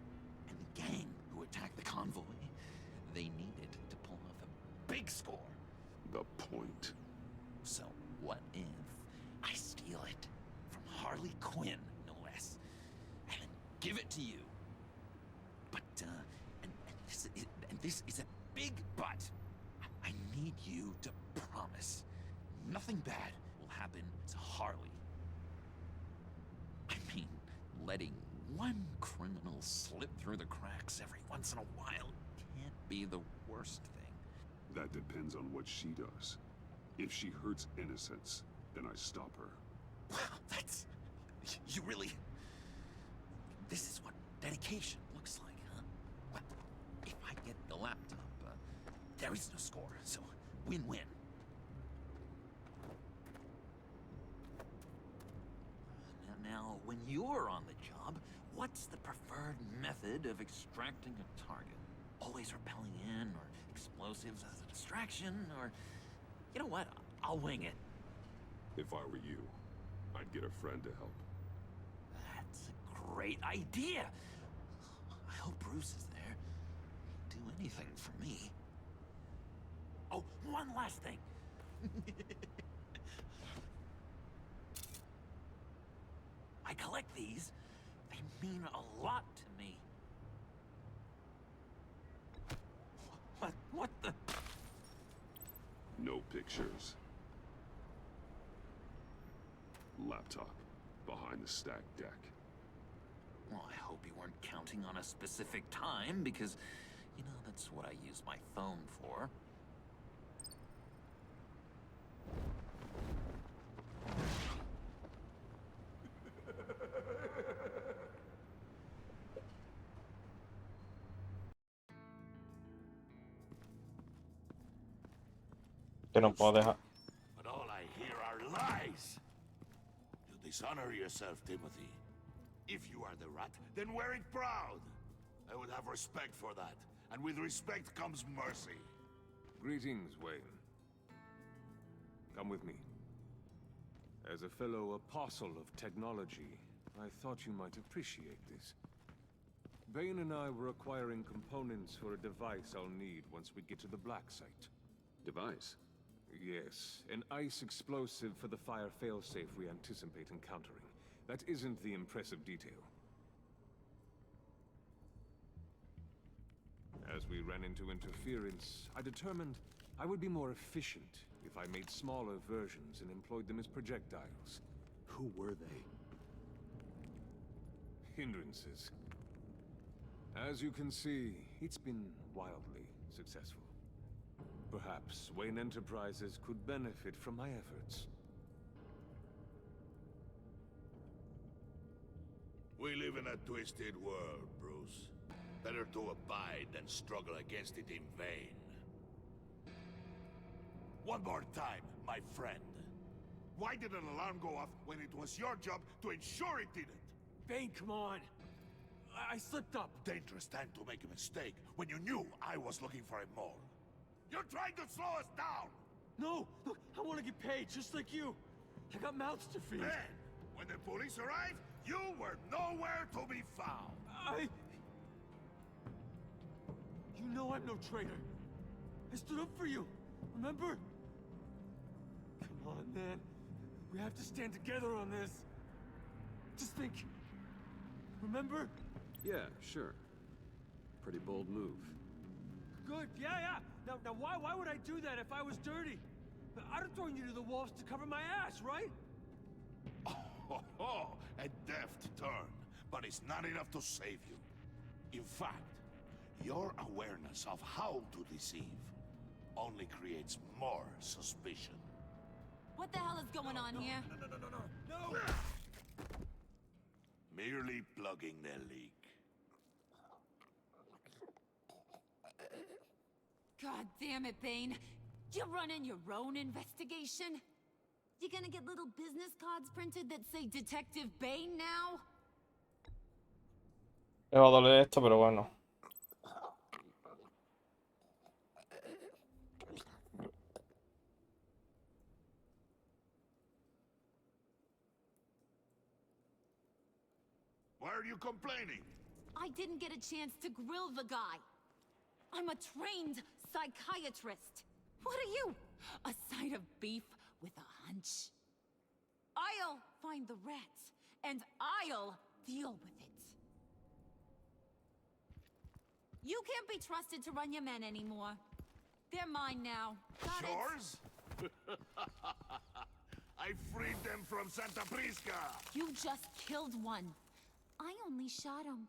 And the gang who attacked the convoy, they needed to pull off a big score. The point. So what if I steal it from Harley Quinn, no less, and then give it to you? But and this is a big but. I need you to promise nothing bad will happen to Harley. I mean, letting one criminal slip through the cracks every once in a while can't be the worst thing. That depends on what she does. If she hurts innocents, then I stop her. Wow, that's... You really... This is what dedication looks like, huh? Well, if I get the laptop, there is no score, so win-win. Now, when you're on the job, what's the preferred method of extracting a target? Always rappelling in, or explosives as a distraction, or... You know what? I'll wing it. If I were you, I'd get a friend to help. That's a great idea. I hope Bruce is there. He'd do anything for me. Oh, one last thing. I collect these. They mean a lot to me. What the... No pictures. Laptop. Behind the stacked deck. Well, I hope you weren't counting on a specific time, because, you know, that's what I use my phone for. Que no puedo dejar. But all I hear are lies. You dishonor yourself, Timothy. If you are the rat, then wear it proud. I would have respect for that. And with respect comes mercy. Greetings, Wayne. Come with me. As a fellow apostle of technology, I thought you might appreciate this. Bane and I were acquiring components for a device I'll need once we get to the Black Site. Device? Yes, an ice explosive for the fire failsafe we anticipate encountering. That isn't the impressive detail. As we ran into interference, I determined I would be more efficient if I made smaller versions and employed them as projectiles. Who were they? Hindrances. As you can see, it's been wildly successful. Perhaps Wayne Enterprises could benefit from my efforts. We live in a twisted world, Bruce. Better to abide than struggle against it in vain. One more time, my friend. Why did an alarm go off when it was your job to ensure it didn't? Bane, come on! I slipped up! Dangerous time to make a mistake when you knew I was looking for a mole. You're trying to slow us down! No! Look, I want to get paid, just like you! I got mouths to feed! Then, when the police arrived, you were nowhere to be found! You know I'm no traitor! I stood up for you, remember? Come on, man. We have to stand together on this. Just think. Remember? Yeah, sure. Pretty bold move. Good, yeah. Now why would I do that if I was dirty? I'd have thrown you to the wolves to cover my ass, right? Oh, a deft turn, but it's not enough to save you. In fact, your awareness of how to deceive only creates more suspicion. What the hell is going on here? No! Merely plugging the leak. God damn it, Bane. You're running your own investigation? You gonna get little business cards printed that say Detective Bane now? Me va a doler esto, pero bueno. Why are you complaining? I didn't get a chance to grill the guy. I'm a trained psychiatrist. What are you? A side of beef with a hunch? I'll find the rats, and I'll deal with it. You can't be trusted to run your men anymore. They're mine now. Got Yours? I freed them from Santa Prisca! You just killed one. I only shot him.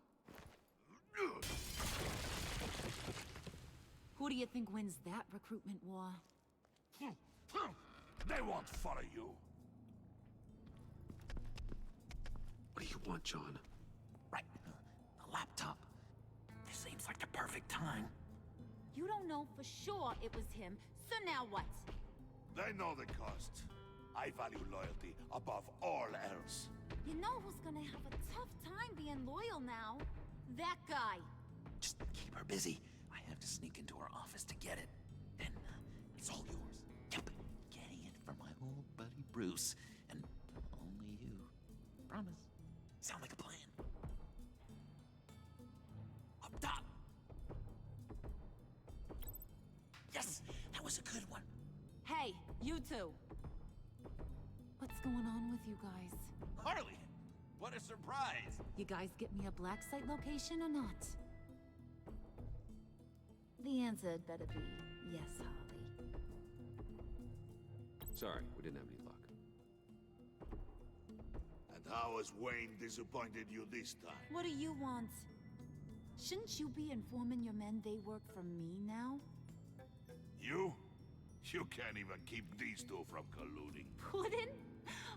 Who do you think wins that recruitment war? They won't follow you. What do you want, John? Right. A laptop. This seems like the perfect time. You don't know for sure it was him, so now what? They know the cost. I value loyalty above all else. You know who's gonna have a tough time being loyal now? That guy. Just keep her busy. I have to sneak into her office to get it. Then it's all yours. Yep. Getting it from my old buddy Bruce. And only you. Promise. Sound like a plan. Up top. Yes, that was a good one. Hey, you two. What's going on with you guys? Harley! What a surprise! You guys get me a black site location or not? The answer had better be yes, Harley. Sorry, we didn't have any luck. And how has Wayne disappointed you this time? What do you want? Shouldn't you be informing your men they work for me now? You? You can't even keep these two from colluding. Puddin'?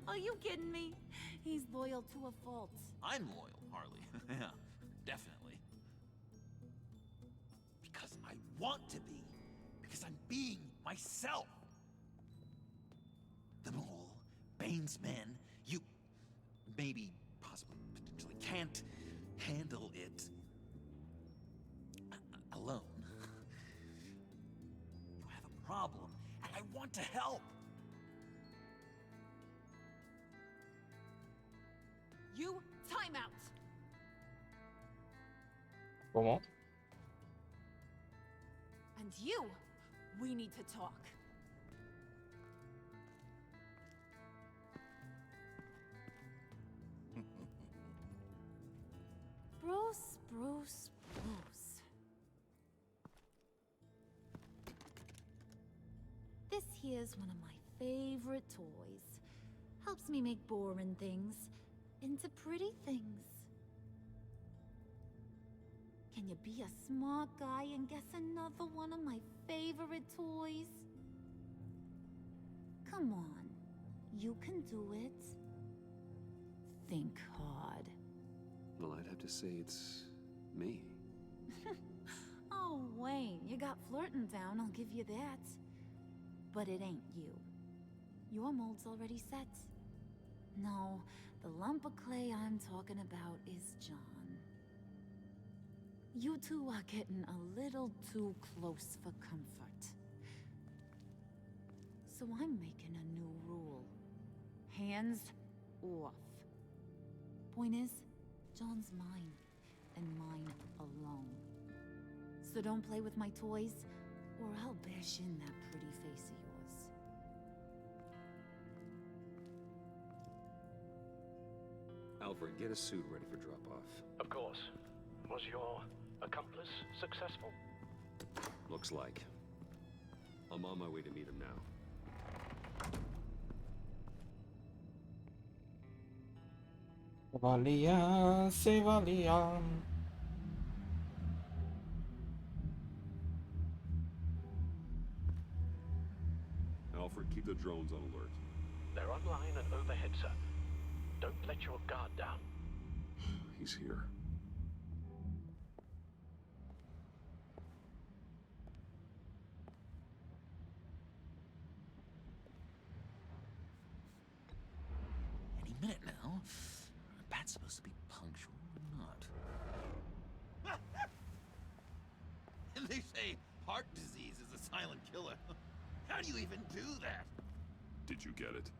Are you kidding me? He's loyal to a fault. I'm loyal, Harley. Yeah, definitely. Because I want to be. Because I'm being myself. The mole, Bane's men, you, maybe, possibly, potentially can't handle it alone. You have a problem, and I want to help. You, time out! ¿Cómo? And you, we need to talk. Bruce. This here's one of my favorite toys. Helps me make boring things into pretty things. Can you be a smart guy and guess another one of my favorite toys? Come on, you can do it. Think hard. Well, I'd have to say it's me. Oh, Wayne, you got flirting down, I'll give you that. But it ain't you. Your mold's already set. No, the lump of clay I'm talking about is John. You two are getting a little too close for comfort. So I'm making a new rule. Hands off. Point is, John's mine, and mine alone. So don't play with my toys, or I'll bash in that pretty face of yours. Alfred, get a suit ready for drop-off. Of course. Was your accomplice successful? Looks like. I'm on my way to meet him now. Se valía. Alfred, keep the drones on alert. They're online and overhead, sir. Don't let your guard down. He's here. Any minute now. Bat's supposed to be punctual or not? They say heart disease is a silent killer. How do you even do that? Did you get it?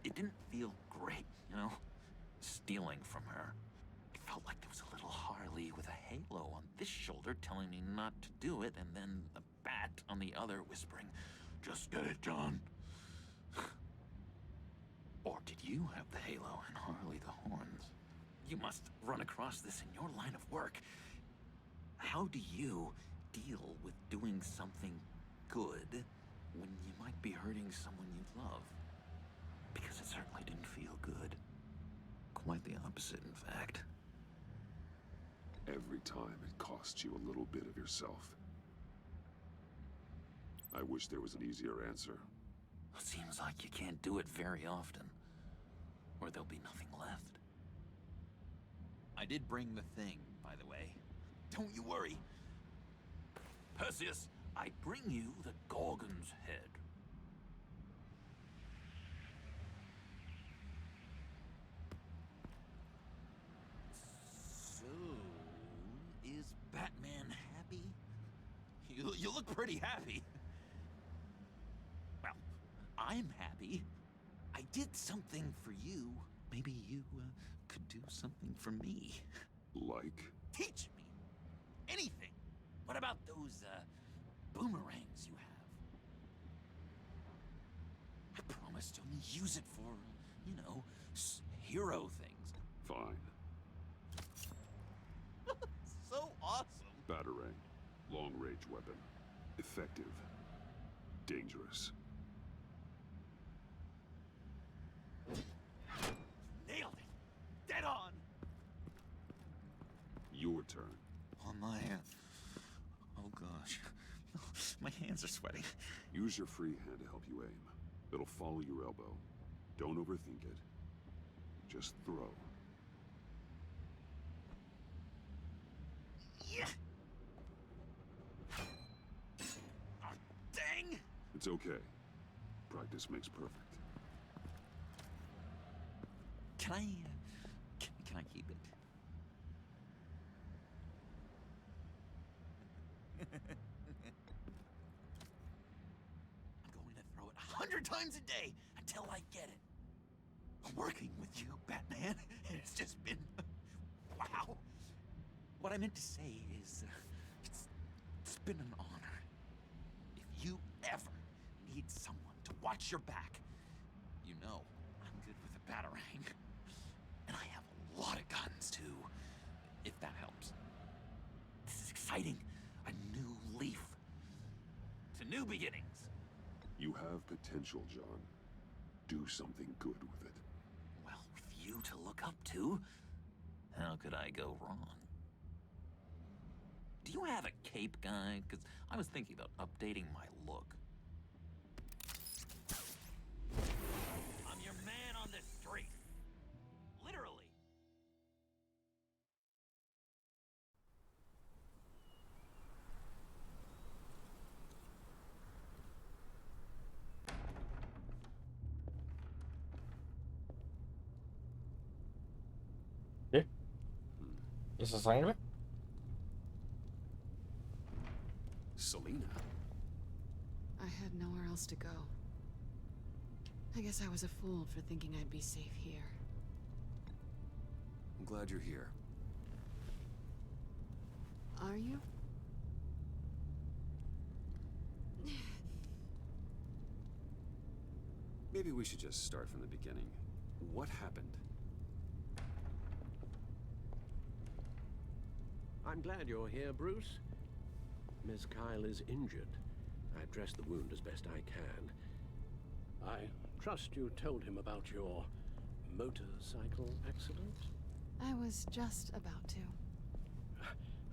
It didn't feel great, you know? Stealing from her. It felt like there was a little Harley with a halo on this shoulder telling me not to do it, and then a bat on the other whispering, "Just get it, John." Or did you have the halo and Harley the horns? You must run across this in your line of work. How do you deal with doing something good when you might be hurting someone you love? Because it certainly didn't feel good. Quite the opposite, in fact. Every time it costs you a little bit of yourself. I wish there was an easier answer. It seems like you can't do it very often, or there'll be nothing left. I did bring the thing, by the way. Don't you worry. Perseus, I bring you the Gorgon's head. So, Is Batman happy? You look pretty happy. Well, I'm happy. I did something for you. Maybe you could do something for me. Like? Teach me. Anything. What about those, boomerangs you have? I promised to only use it for, you know, hero things. Fine. So awesome. Batarang. Long-range weapon. Effective. Dangerous. Nailed it. Dead on. Your turn. On my hand. Oh gosh. My hands are sweating. Use your free hand to help you aim. It'll follow your elbow. Don't overthink it. Just throw. Yeah. Oh, dang. It's okay. Practice makes perfect. Can I, can I keep it? I'm going to throw it 100 times a day until I get it. Working with you, Batman, it's just been... wow. What I meant to say is, it's been an honor. If you ever need someone to watch your back, you know I'm good with a batarang. And I have a lot of guns, too, if that helps. This is exciting. A new leaf. To new beginnings. You have potential, John. Do something good with it. Well, with you to look up to, how could I go wrong? Do you have a cape, guy? Because I was thinking about updating my look. I'm your man on this street. Literally. ¿Qué? ¿Y esa sangre? Selina? I had nowhere else to go. I guess I was a fool for thinking I'd be safe here. I'm glad you're here. Are you? Maybe we should just start from the beginning. What happened? I'm glad you're here, Bruce. Miss Kyle is injured. I've dressed the wound as best I can. I trust you told him about your motorcycle accident? I was just about to.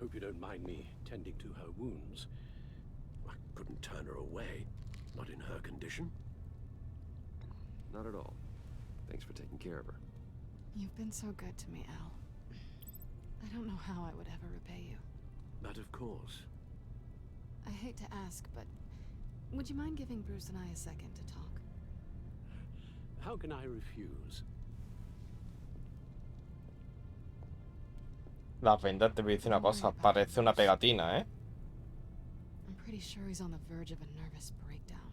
Hope you don't mind me tending to her wounds. I couldn't turn her away, not in her condition. Not at all. Thanks for taking care of her. You've been so good to me, Al. I don't know how I would ever repay you. But of course. I hate to ask, but would you mind giving Bruce and I a second to talk? How can I refuse? La venda, te voy a decir una cosa. Parece una pegatina, ¿eh? I'm pretty sure he's on the verge of a nervous breakdown.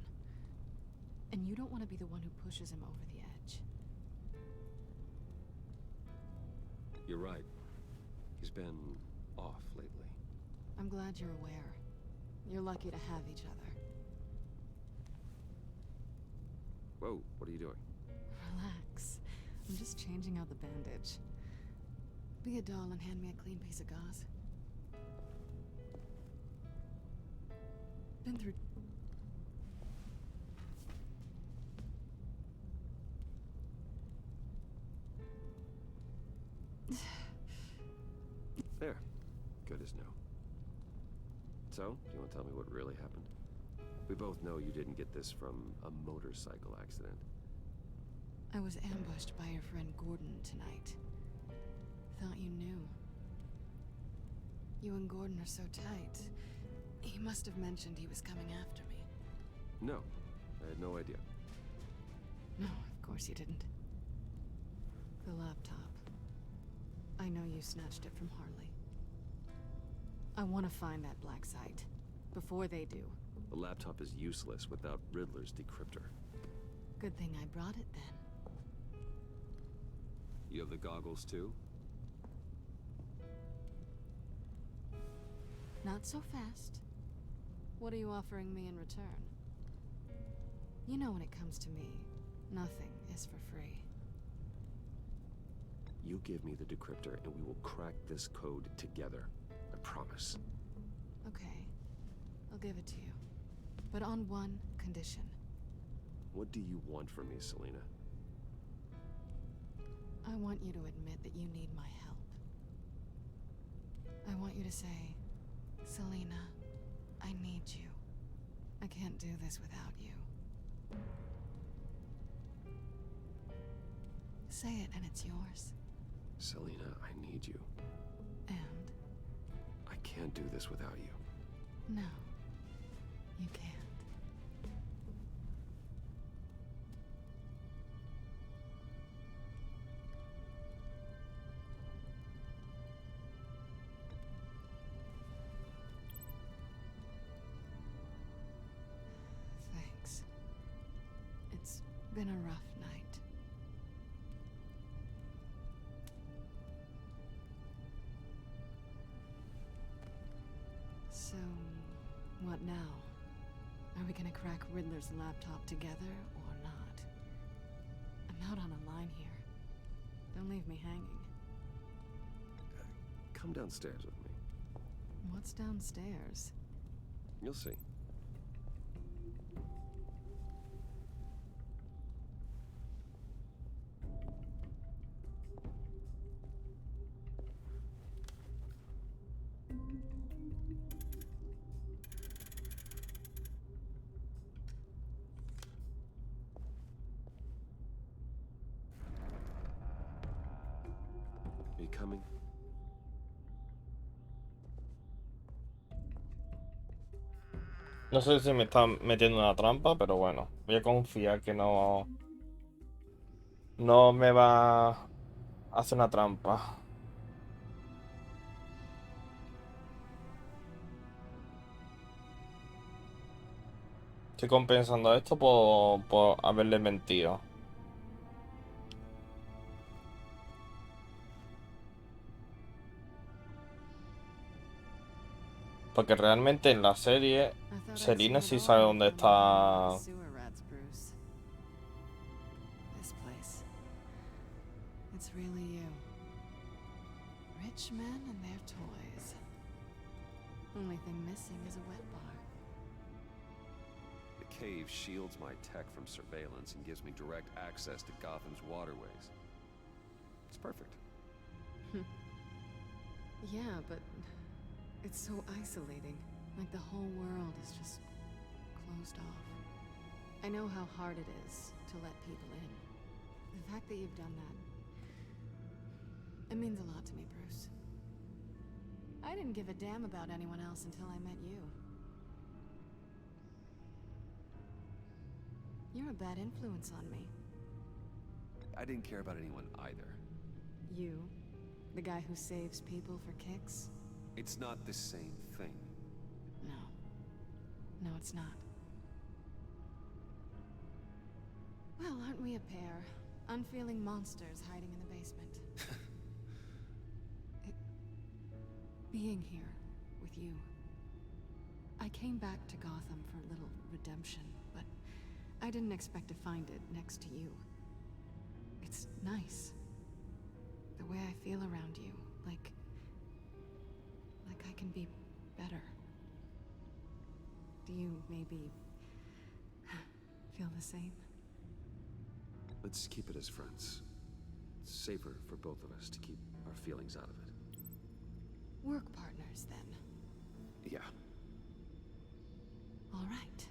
And you don't want to be the one who pushes him over the edge. You're right. He's been off lately. I'm glad you're aware. You're lucky to have each other. Whoa, what are you doing? Relax. I'm just changing out the bandage. Be a doll and hand me a clean piece of gauze. Been through... There. Good as new. So, do you want to tell me what really happened? We both know you didn't get this from a motorcycle accident. I was ambushed by your friend Gordon tonight. Thought you knew. You and Gordon are so tight. He must have mentioned he was coming after me. No, I had no idea. No, of course you didn't. The laptop. I know you snatched it from Harley. I want to find that black site. Before they do. The laptop is useless without Riddler's decryptor. Good thing I brought it then. You have the goggles too? Not so fast. What are you offering me in return? You know when it comes to me, nothing is for free. You give me the decryptor and we will crack this code together. I promise. Okay. I'll give it to you. But on one condition. What do you want from me, Selina? I want you to admit that you need my help. I want you to say, Selina, I need you. I can't do this without you. Say it and it's yours. Selina, I need you. And? I can't do this without you. No, you can't. Been a rough night. So, what now? Are we gonna crack Riddler's laptop together or not? I'm out on a line here. Don't leave me hanging. Come downstairs with me. What's downstairs? You'll see. Are you coming? No sé si me están metiendo en una trampa, pero bueno, voy a confiar que no me va a hacer una trampa. Estoy compensando esto por haberle mentido. Porque realmente en la serie, Selina sí sabe dónde está. This place. It's really you. Rich men and their toys. Only thing missing is a wet bar. The cave shields my tech from surveillance and gives me direct access to Gotham's waterways. It's perfect. Yeah, but it's so isolating. Like the whole world is just closed off. I know how hard it is to let people in. The fact that you've done that, it means a lot to me, Bruce. I didn't give a damn about anyone else until I met you. You're a bad influence on me. I didn't care about anyone either. You? The guy who saves people for kicks? It's not the same thing. No. No, it's not. Well, aren't we a pair? Unfeeling monsters hiding in the basement. Being here with you. I came back to Gotham for a little redemption, but I didn't expect to find it next to you. It's nice. The way I feel around you, like I can be better. Do you maybe feel the same? Let's keep it as friends. It's safer for both of us to keep our feelings out of it. Work partners, then. Yeah. All right.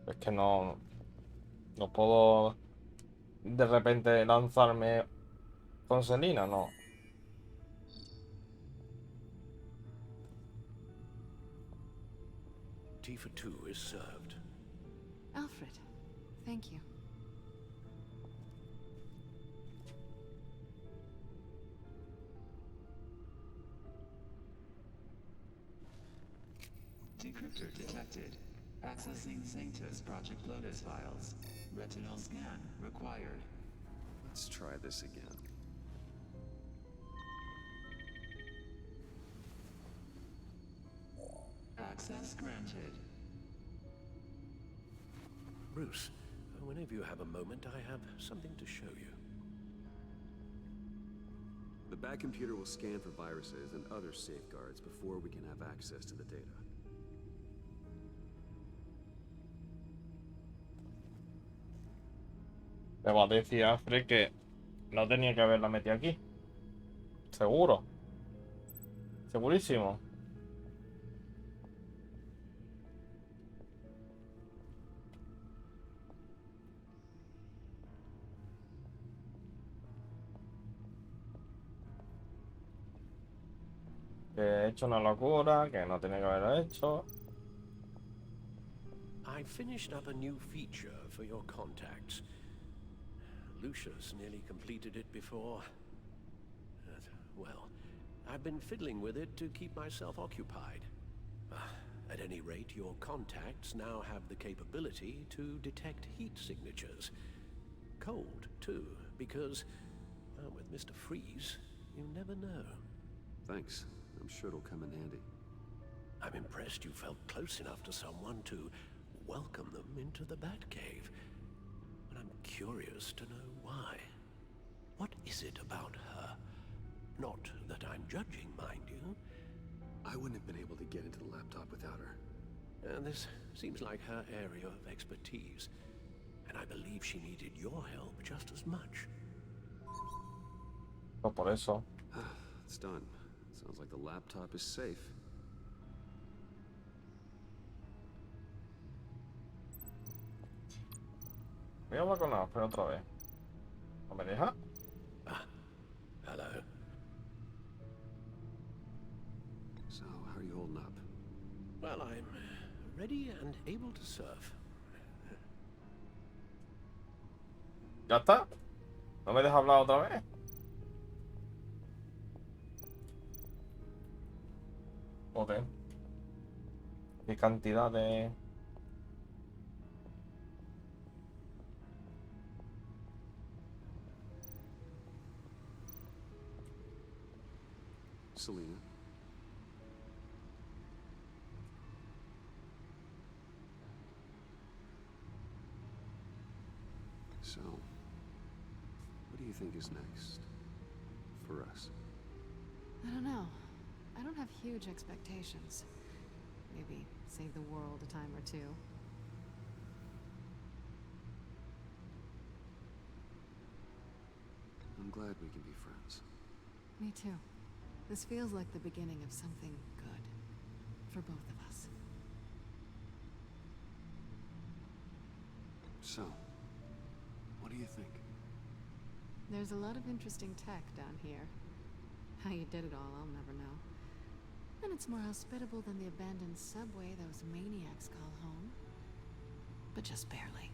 Es que no puedo de repente lanzarme con Selina, no. Tea for two is served. Alfred, thank you. Decryptor detected. Accessing Sanctus Project Lotus files. Retinal scan required. Let's try this again. Access granted. Bruce, whenever you have a moment, I have something to show you. The back computer will scan for viruses and other safeguards before we can have access to the data. Le va a decir a Alfred que no tenía que haberla metido aquí. Seguro. Segurísimo. Que he hecho una locura, que no tenía que haberlo hecho. I finished up a new feature for your contacts. Lucius nearly completed it before. Well, I've been fiddling with it to keep myself occupied. At any rate, your contacts now have the capability to detect heat signatures. Cold, too, because, well, with Mr. Freeze, you never know. Thanks. I'm sure it'll come in handy. I'm impressed you felt close enough to someone to welcome them into the Batcave. But I'm curious to know why. What is it about her? Not that I'm judging, mind you. I wouldn't have been able to get into the laptop without her. This seems like her area of expertise, and I believe she needed your help just as much. No, por eso. It's done. Sounds like the laptop is safe. Voy a hablar con la pero otra vez. ¿No me deja? Hello. So, how are you holding up? Well, I'm ready and able to serve. ¿Ya está? ¿No me deja hablar otra vez? Joder. Qué cantidad de... Selena. So, what do you think is next for us? I don't know. I don't have huge expectations. Maybe save the world a time or two. I'm glad we can be friends. Me too. This feels like the beginning of something good. For both of us. So, what do you think? There's a lot of interesting tech down here. How you did it all, I'll never know. And it's more hospitable than the abandoned subway those maniacs call home. But just barely.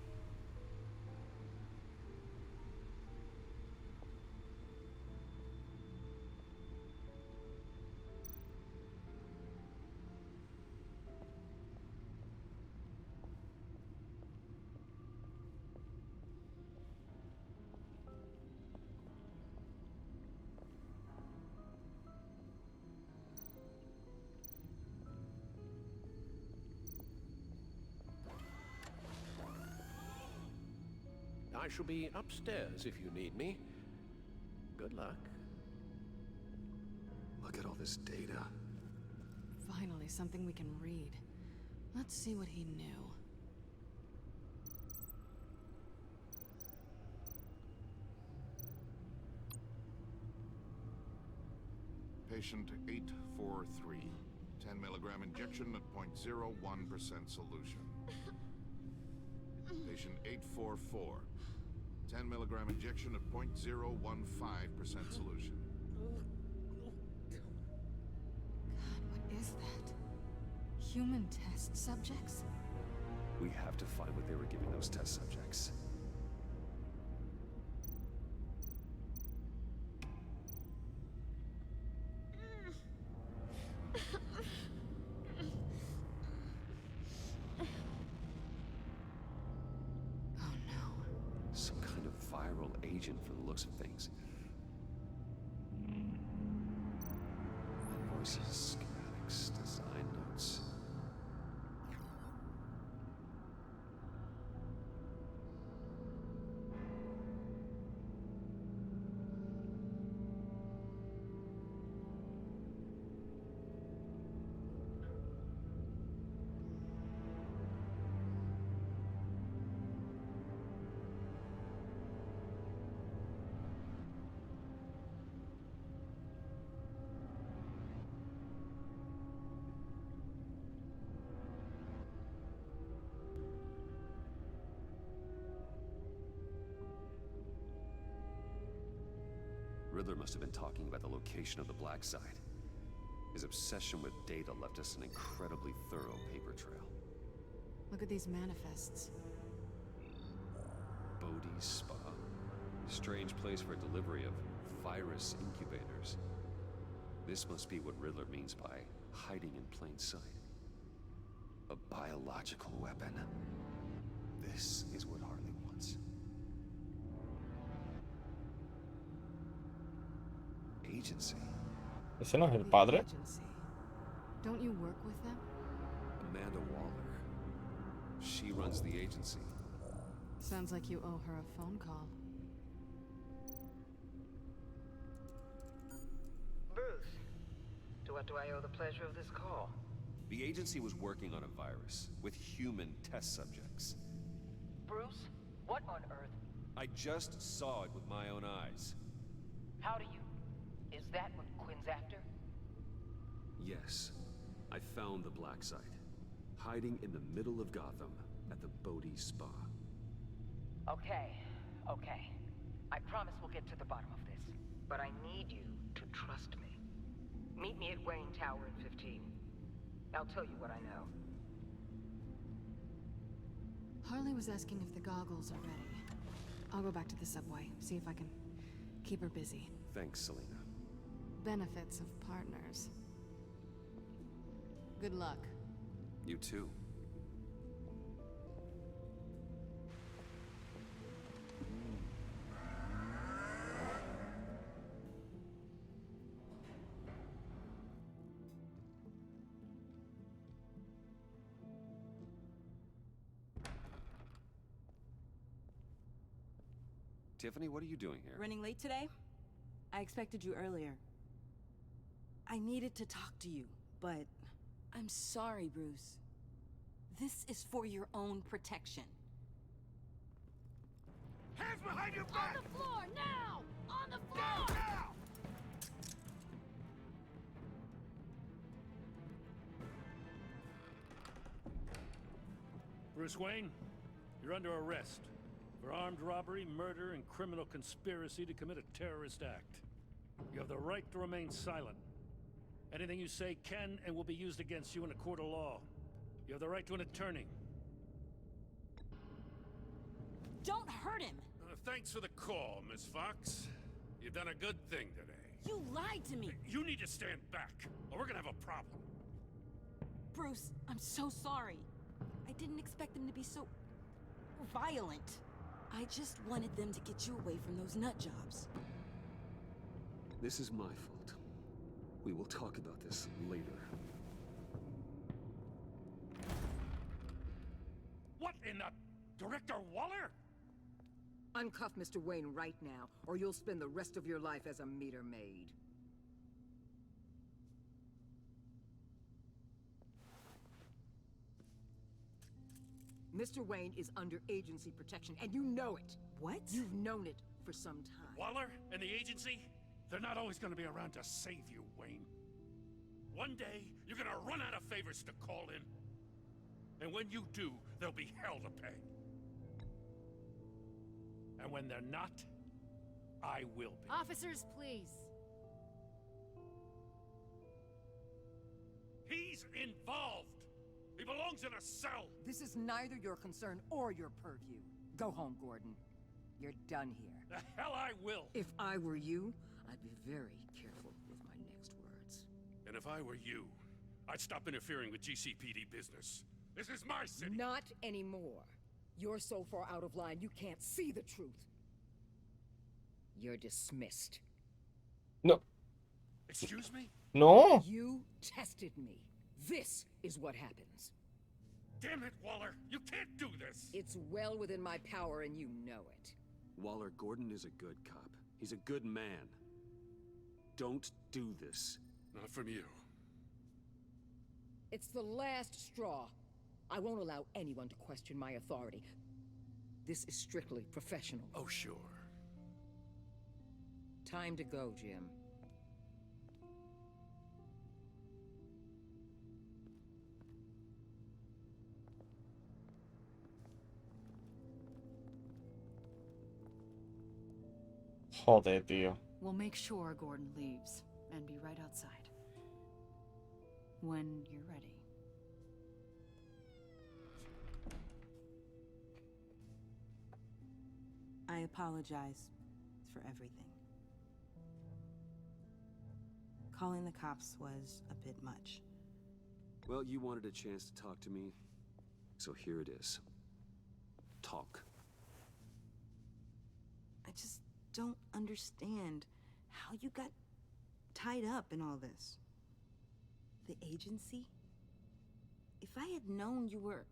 I shall be upstairs if you need me. Good luck. Look at all this data. Finally, something we can read. Let's see what he knew. Patient 843. 10 milligram injection at 0.01% solution. Patient 844. 10 milligram injection at 0.015% solution. God, what is that? Human test subjects? We have to find what they were giving those test subjects. Some kind of viral agent from the looks of things. Voices, schematics, design notes. Riddler must have been talking about the location of the Black Side. His obsession with data left us an incredibly thorough paper trail. Look at these manifests. Bodhi's Spa. Strange place for delivery of virus incubators. This must be what Riddler means by hiding in plain sight. A biological weapon. This is what Harley wants. Agency. ¿Ese no es el The padre? agency. Don't you work with them? Amanda Waller. She runs the agency. Sounds like you owe her a phone call. Bruce, to what do I owe the pleasure of this call? The agency was working on a virus with human test subjects. Bruce, what on earth? I just saw it with my own eyes. How do you? Is that what Quinn's after? Yes, I found the black site, hiding in the middle of Gotham at the Bodhi Spa. Okay. I promise we'll get to the bottom of this. But I need you to trust me. Meet me at Wayne Tower in 15. I'll tell you what I know. Harley was asking if the goggles are ready. I'll go back to the subway, see if I can keep her busy. Thanks, Selena. Benefits of partners. Good luck. You too. Tiffany, what are you doing here? Running late today? I expected you earlier. I needed to talk to you, but I'm sorry, Bruce. This is for your own protection. Hands behind your back! On the floor, now! On the floor! Down, now! Bruce Wayne, you're under arrest for armed robbery, murder, and criminal conspiracy to commit a terrorist act. You have the right to remain silent. Anything you say can and will be used against you in a court of law. You have the right to an attorney. Don't hurt him! Thanks for the call, Miss Fox. You've done a good thing today. You lied to me! You need to stand back, or we're gonna have a problem. Bruce, I'm so sorry. I didn't expect them to be so violent. I just wanted them to get you away from those nut jobs. This is my fault. We will talk about this later. What in the... Director Waller? Uncuff Mr. Wayne right now, or you'll spend the rest of your life as a meter maid. Mr. Wayne is under agency protection, and you know it. What? You've known it for some time. Waller and the agency? They're not always gonna be around to save you, Wayne. One day, you're gonna run out of favors to call in. And when you do, there'll be hell to pay. And when they're not, I will be. Officers, please. He's involved! He belongs in a cell! This is neither your concern or your purview. Go home, Gordon. You're done here. The hell I will! If I were you, I'd be very careful with my next words. And if I were you, I'd stop interfering with GCPD business. This is my city! Not anymore. You're so far out of line, you can't see the truth. You're dismissed. No. Excuse me? No. You tested me. This is what happens. Damn it, Waller! You can't do this! It's well within my power, and you know it. Waller, Gordon is a good cop. He's a good man. Don't do this. Not from you. It's the last straw. I won't allow anyone to question my authority. This is strictly professional. Oh, sure. Time to go, Jim. Joder, tío. We'll make sure Gordon leaves and be right outside. When you're ready. I apologize for everything. Calling the cops was a bit much. Well, you wanted a chance to talk to me, so here it is. Talk. I just don't understand how you got tied up in all this. The agency? If I had known you were...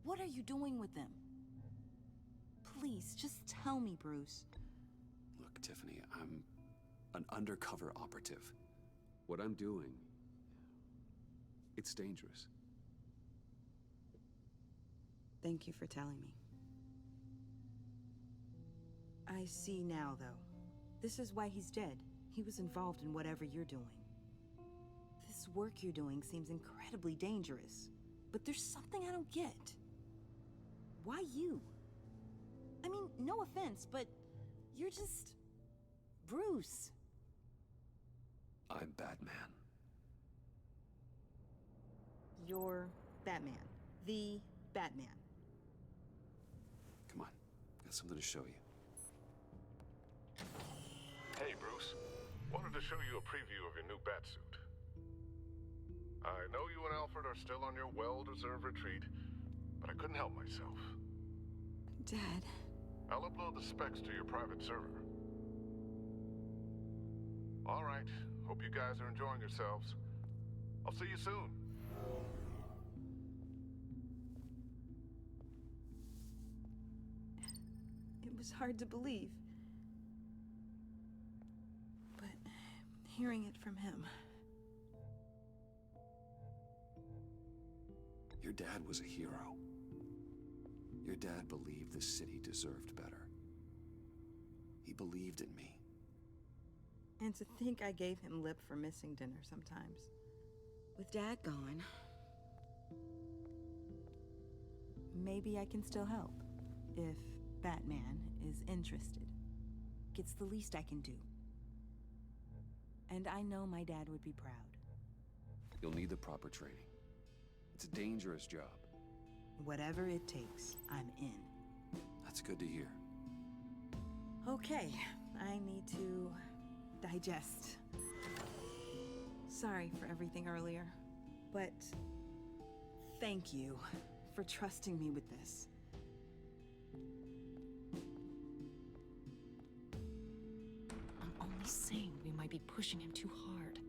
What are you doing with them? Please, just tell me, Bruce. Look, Tiffany, I'm an undercover operative. What I'm doing, it's dangerous. Thank you for telling me. I see now, though. This is why he's dead. He was involved in whatever you're doing. This work you're doing seems incredibly dangerous. But there's something I don't get. Why you? I mean, no offense, but you're just... Bruce. I'm Batman. You're Batman. The Batman. Come on, got something to show you. Hey, Bruce. Wanted to show you a preview of your new batsuit. I know you and Alfred are still on your well-deserved retreat, but I couldn't help myself. Dad. I'll upload the specs to your private server. All right. Hope you guys are enjoying yourselves. I'll see you soon. It was hard to believe. But hearing it from him... Your dad was a hero. Your dad believed the city deserved better. He believed in me. And to think I gave him lip for missing dinner sometimes. With Dad gone, maybe I can still help. If Batman is interested. It's the least I can do. And I know my dad would be proud. You'll need the proper training. It's a dangerous job. Whatever it takes, I'm in. That's good to hear. Okay, I need to digest. Sorry for everything earlier, but thank you for trusting me with this. I'm only saying we might be pushing him too hard.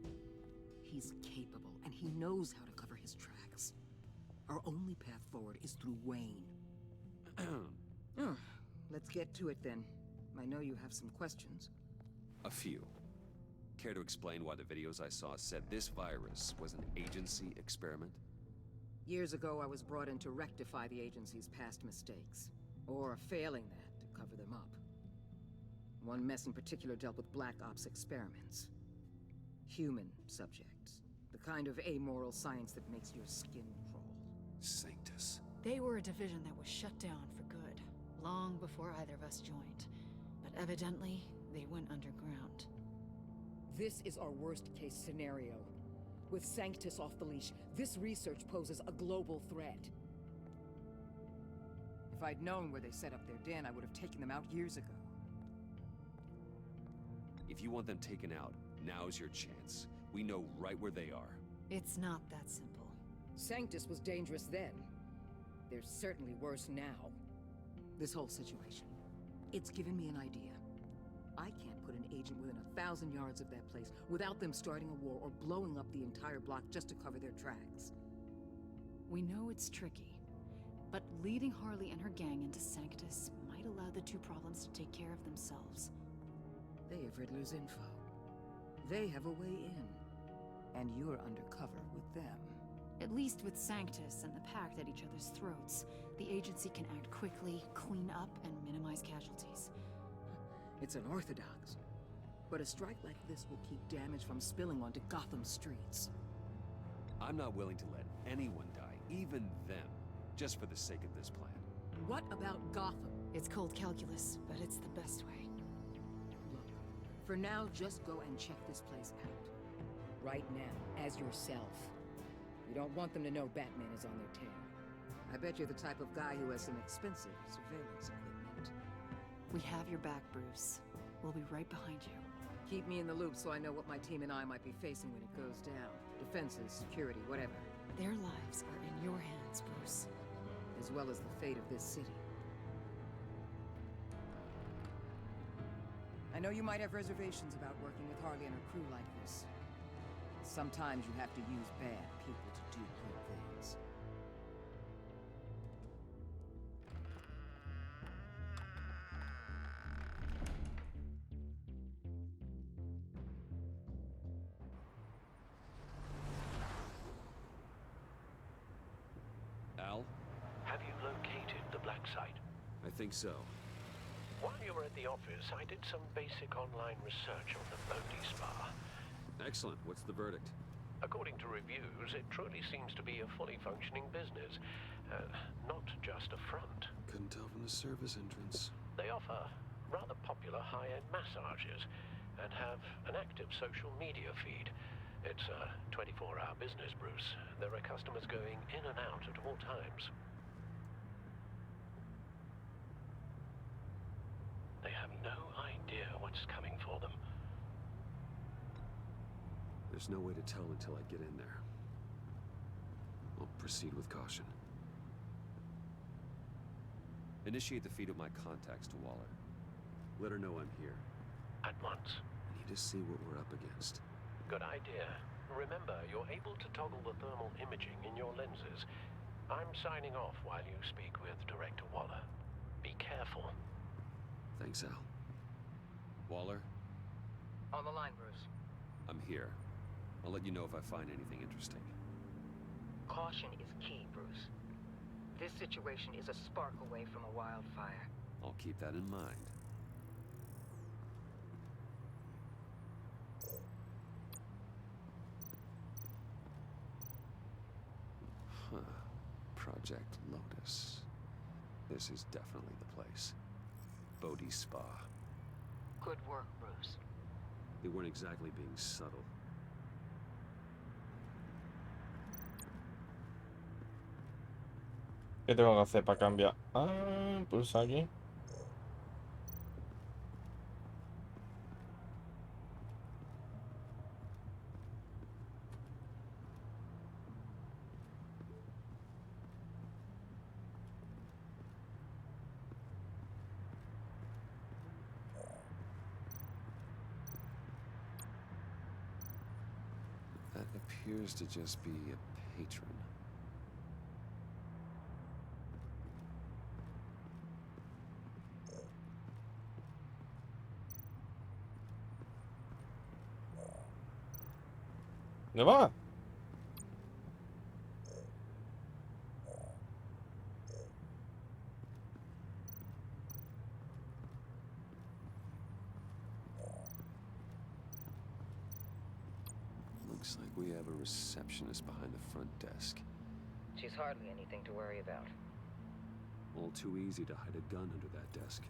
He's capable, and he knows how to cover his tracks. Our only path forward is through Wayne. Oh, let's get to it then. I know you have some questions. A few. Care to explain why the videos I saw said this virus was an agency experiment? Years ago, I was brought in to rectify the agency's past mistakes. Or failing that, to cover them up. One mess in particular dealt with Black Ops experiments. Human subjects. The kind of amoral science that makes your skin crawl. Sanctus. They were a division that was shut down for good, long before either of us joined. But evidently, they went underground. This is our worst-case scenario. With Sanctus off the leash, this research poses a global threat. If I'd known where they set up their den, I would have taken them out years ago. If you want them taken out, now's your chance. We know right where they are. It's not that simple. Sanctus was dangerous then. They're certainly worse now. This whole situation, it's given me an idea. I can't put an agent within 1,000 yards of that place without them starting a war or blowing up the entire block just to cover their tracks. We know it's tricky, but leading Harley and her gang into Sanctus might allow the two problems to take care of themselves. They have Riddler's info. They have a way in. And you're undercover with them. At least with Sanctus and the Pact at each other's throats, the agency can act quickly, clean up, and minimize casualties. It's unorthodox. But a strike like this will keep damage from spilling onto Gotham streets. I'm not willing to let anyone die, even them, just for the sake of this plan. What about Gotham? It's cold calculus, but it's the best way. Look, for now, just go and check this place out. Right now, as yourself. You don't want them to know Batman is on their tail. I bet you're the type of guy who has some expensive surveillance equipment. We have your back, Bruce. We'll be right behind you. Keep me in the loop so I know what my team and I might be facing when it goes down. Defenses, security, whatever. Their lives are in your hands, Bruce. As well as the fate of this city. I know you might have reservations about working with Harley and her crew like this. Sometimes you have to use bad people to do good things. Al? Have you located the black site? I think so. While you were at the office, I did some basic online research on the Bodhi Spa. Excellent. What's the verdict? According to reviews, it truly seems to be a fully functioning business. Not just a front. Couldn't tell from the service entrance. They offer rather popular high-end massages and have an active social media feed. It's a 24-hour business, Bruce. There are customers going in and out at all times. They have no idea what's coming for them. There's no way to tell until I get in there. I'll proceed with caution. Initiate the feed of my contacts to Waller. Let her know I'm here. At once. I need to see what we're up against. Good idea. Remember, you're able to toggle the thermal imaging in your lenses. I'm signing off while you speak with Director Waller. Be careful. Thanks, Al. Waller? On the line, Bruce. I'm here. I'll let you know if I find anything interesting. Caution is key, Bruce. This situation is a spark away from a wildfire. I'll keep that in mind. Huh. Project Lotus. This is definitely the place. Bodhi Spa. Good work, Bruce. They weren't exactly being subtle. ¿Qué tengo que hacer para cambiar? Ah, pulsa aquí. That appears to just be a patron. ¿Dónde va? Looks like we have a receptionist behind the front desk. She's hardly anything to worry about. All too easy to hide a gun under that desk.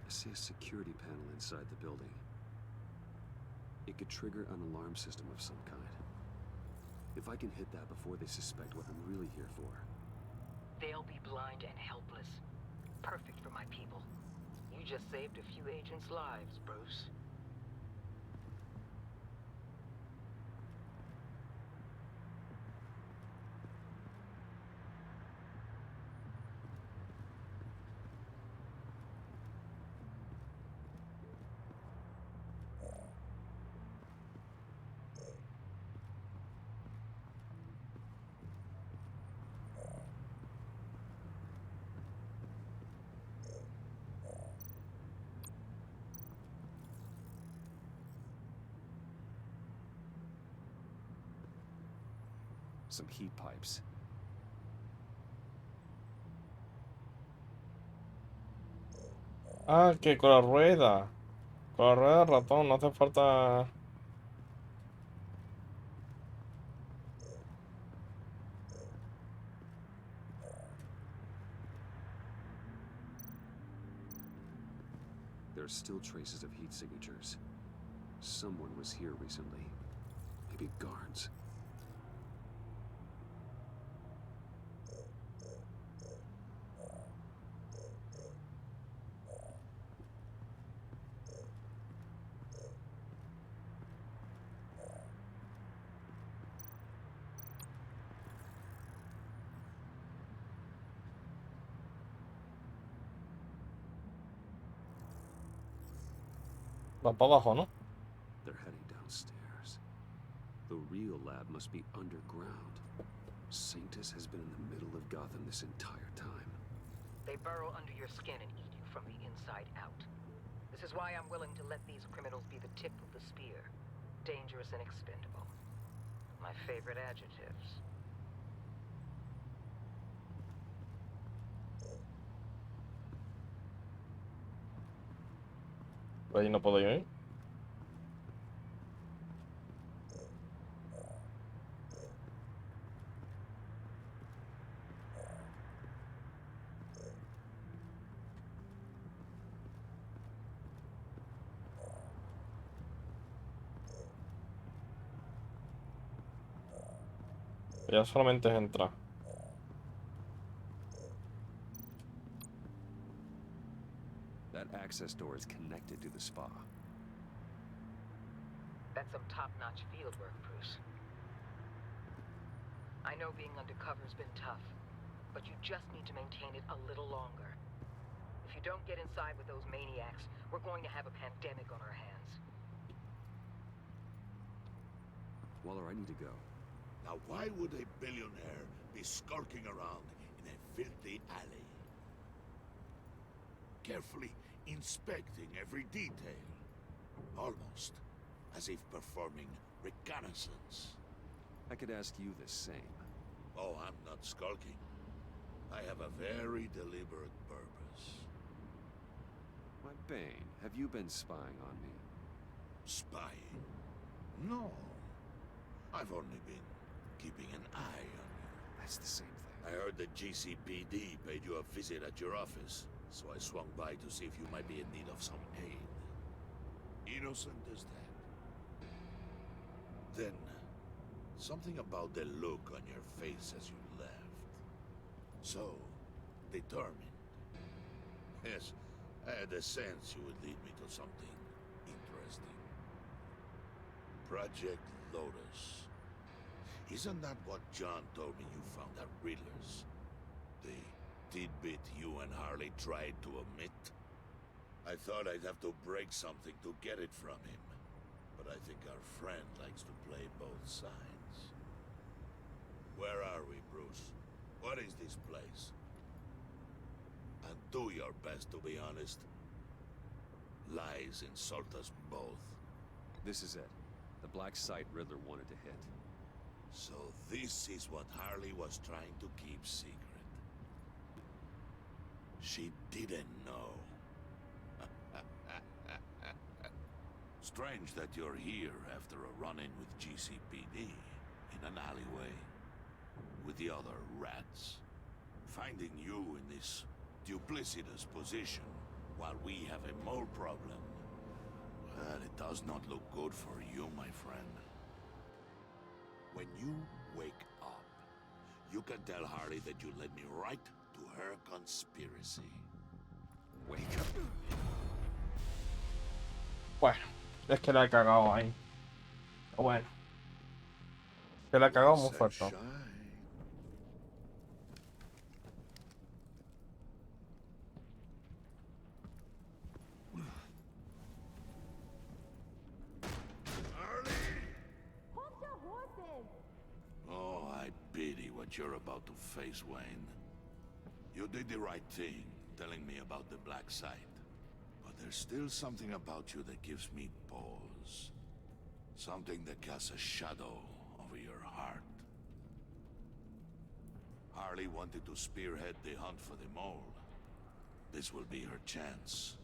I see a security panel inside the building. It could trigger an alarm system of some kind. If I can hit that before they suspect what I'm really here for. They'll be blind and helpless. Perfect for my people. You just saved a few agents' lives, Bruce. Some heat pipes. Ah, que con la rueda. Con la rueda del ratón, no hace falta... There are still traces of heat signatures. Someone was here recently. Maybe guards. Va para abajo, ¿no? They're heading downstairs. The real lab must be underground. Sanctus has been in the middle of Gotham this entire time. They burrow under your skin and eat you from the inside out. This is why I'm willing to let these criminals be the tip of the spear. Dangerous and expendable. My favorite adjectives. Ahí no puedo ir. Ya solamente es entrar. That access door is connected to the spa. That's some top-notch field work, Bruce. I know being undercover's been tough, but you just need to maintain it a little longer. If you don't get inside with those maniacs, we're going to have a pandemic on our hands. Waller, I need to go. Now why would a billionaire be skulking around in a filthy alley? Carefully inspecting every detail. Almost as if performing reconnaissance. I could ask you the same. Oh, I'm not skulking. I have a very deliberate purpose. Why, Bane, have you been spying on me? Spying? No. I've only been keeping an eye on you. That's the same thing. I heard the GCPD paid you a visit at your office, so I swung by to see if you might be in need of some aid. Innocent as that. Then, something about the look on your face as you left. So, determined. Yes, I had a sense you would lead me to something interesting. Project Lotus. Isn't that what John told me you found at Riddler's? The tidbit you and Harley tried to omit? I thought I'd have to break something to get it from him. But I think our friend likes to play both sides. Where are we, Bruce? What is this place? And do your best to be honest. Lies insult us both. This is it. The black site Riddler wanted to hit. So this is what Harley was trying to keep secret. She didn't know. Strange that you're here after a run-in with GCPD in an alleyway with the other rats. Finding you in this duplicitous position while we have a mole problem. Well, it does not look good for you, my friend. When you wake up, you can tell Harley that you led me right to her conspiracy. Wake up. Bueno, es que la he cagado ahí. Bueno. Que la he cagado muy fuerte. Oh, I pity what you're about to face, Wayne. You did the right thing, telling me about the black site. But there's still something about you that gives me pause. Something that casts a shadow over your heart. Harley wanted to spearhead the hunt for the mole. This will be her chance.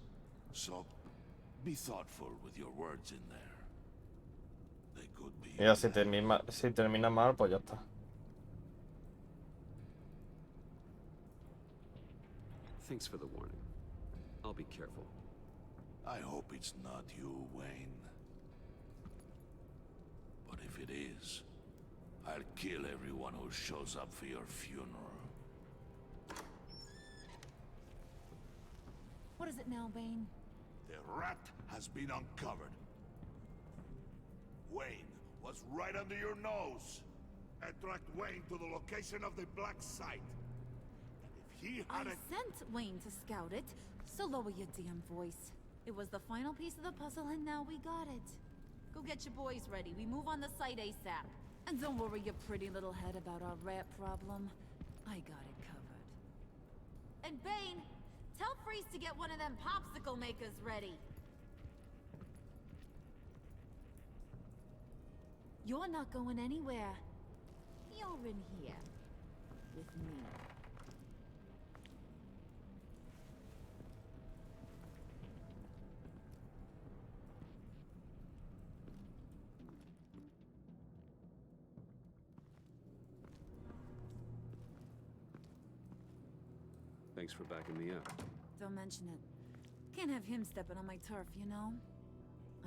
So, be thoughtful with your words in there. They could be... Mira, si termina mal, pues ya está. Thanks for the warning. I'll be careful. I hope it's not you, Wayne. But if it is, I'll kill everyone who shows up for your funeral. What is it now, Bane? The rat has been uncovered. Wayne was right under your nose. I tracked Wayne to the location of the black site. And if he I hadn't... sent Wayne to scout it, so lower your damn voice. It was the final piece of the puzzle, and now we got it. Go get your boys ready. We move on the site ASAP. And don't worry your pretty little head about our rat problem. I got it covered. And Bane, tell Freeze to get one of them popsicle makers ready. You're not going anywhere. You're in here. With me. Thanks for backing me up. Don't mention it. Can't have him stepping on my turf, you know?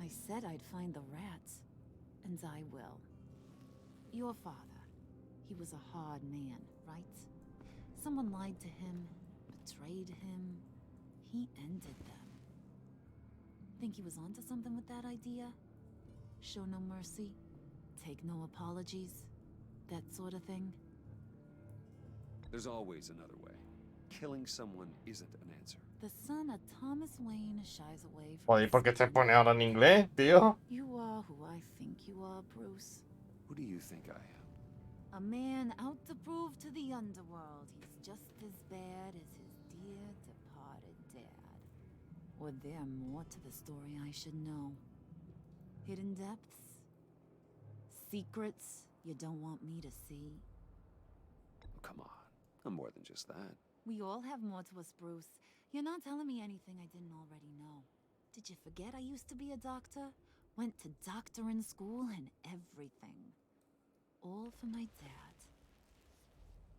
I said I'd find the rats. And I will. Your father. He was a hard man, right? Someone lied to him, betrayed him. He ended them. Think he was onto something with that idea? Show no mercy? Take no apologies? That sort of thing? There's always another way. Killing someone isn't an answer. The son of Thomas Wayne shies away from... Joder, ¿y por qué se pone ahora en inglés, tío? You are who I think you are, Bruce. Who do you think I am? A man out to prove to the underworld he's just as bad as his dear departed dad. Or there more to the story I should know. Hidden depths? Secrets you don't want me to see? Oh, come on. I'm more than just that. We all have more to us, Bruce. You're not telling me anything I didn't already know. Did you forget I used to be a doctor? Went to doctoring school and everything. All for my dad.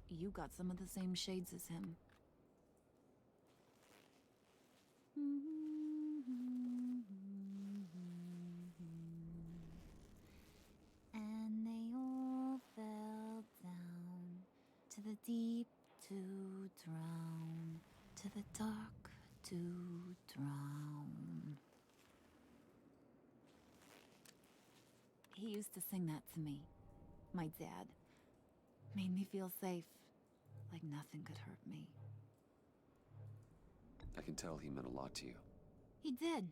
You got some of the same shades as him. And they all fell down to the deep to drown, to the dark to drown. He used to sing that to me. My dad. Made me feel safe. Like nothing could hurt me. I can tell he meant a lot to you. He did.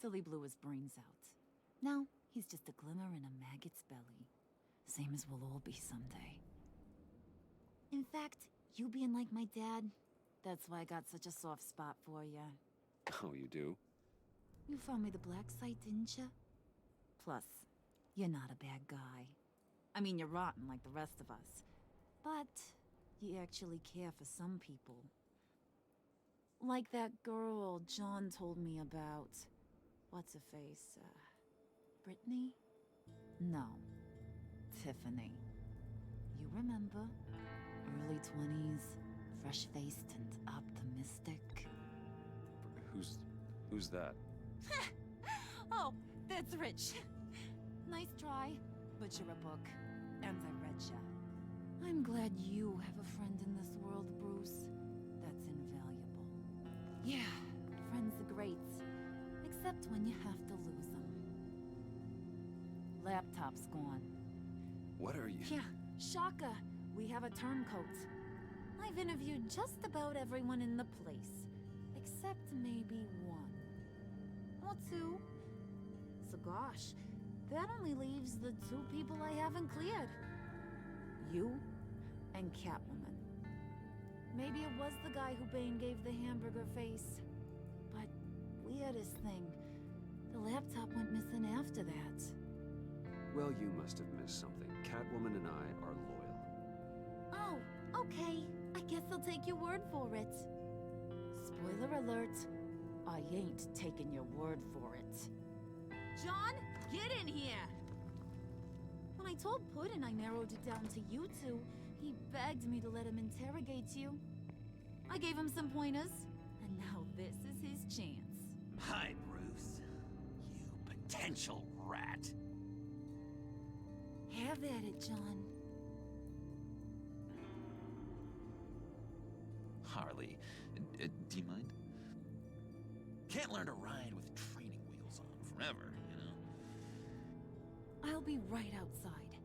Till he blew his brains out. Now, he's just a glimmer in a maggot's belly. Same as we'll all be someday. In fact, you being like my dad, that's why I got such a soft spot for you. Oh, you do? You found me the black site, didn't you? Plus, you're not a bad guy. I mean, you're rotten like the rest of us. But you actually care for some people. Like that girl John told me about. What's her face? Brittany? No. Tiffany. You remember? Early 20s, fresh-faced and optimistic. Who's that? Oh, that's Rich. Nice try, but you're a book, and I read ya. I'm glad you have a friend in this world, Bruce. That's invaluable. Yeah, friends are great, except when you have to lose them. Laptop's gone. What are you? Yeah, shocker. We have a turncoat. I've interviewed just about everyone in the place, except maybe one. Or two. So gosh, that only leaves the two people I haven't cleared. You and Catwoman. Maybe it was the guy who Bane gave the hamburger face. But weirdest thing, the laptop went missing after that. Well, you must have missed something. Catwoman and I are loyal. Oh, okay. I guess I'll take your word for it. Spoiler alert, I ain't taking your word for it. John, get in here! When I told Puddin' I narrowed it down to you two, he begged me to let him interrogate you. I gave him some pointers, and now this is his chance. Hi, Bruce. You potential rat. Have at it, John. Harley, do you mind? Can't learn to ride with training wheels on forever, you know? I'll be right outside.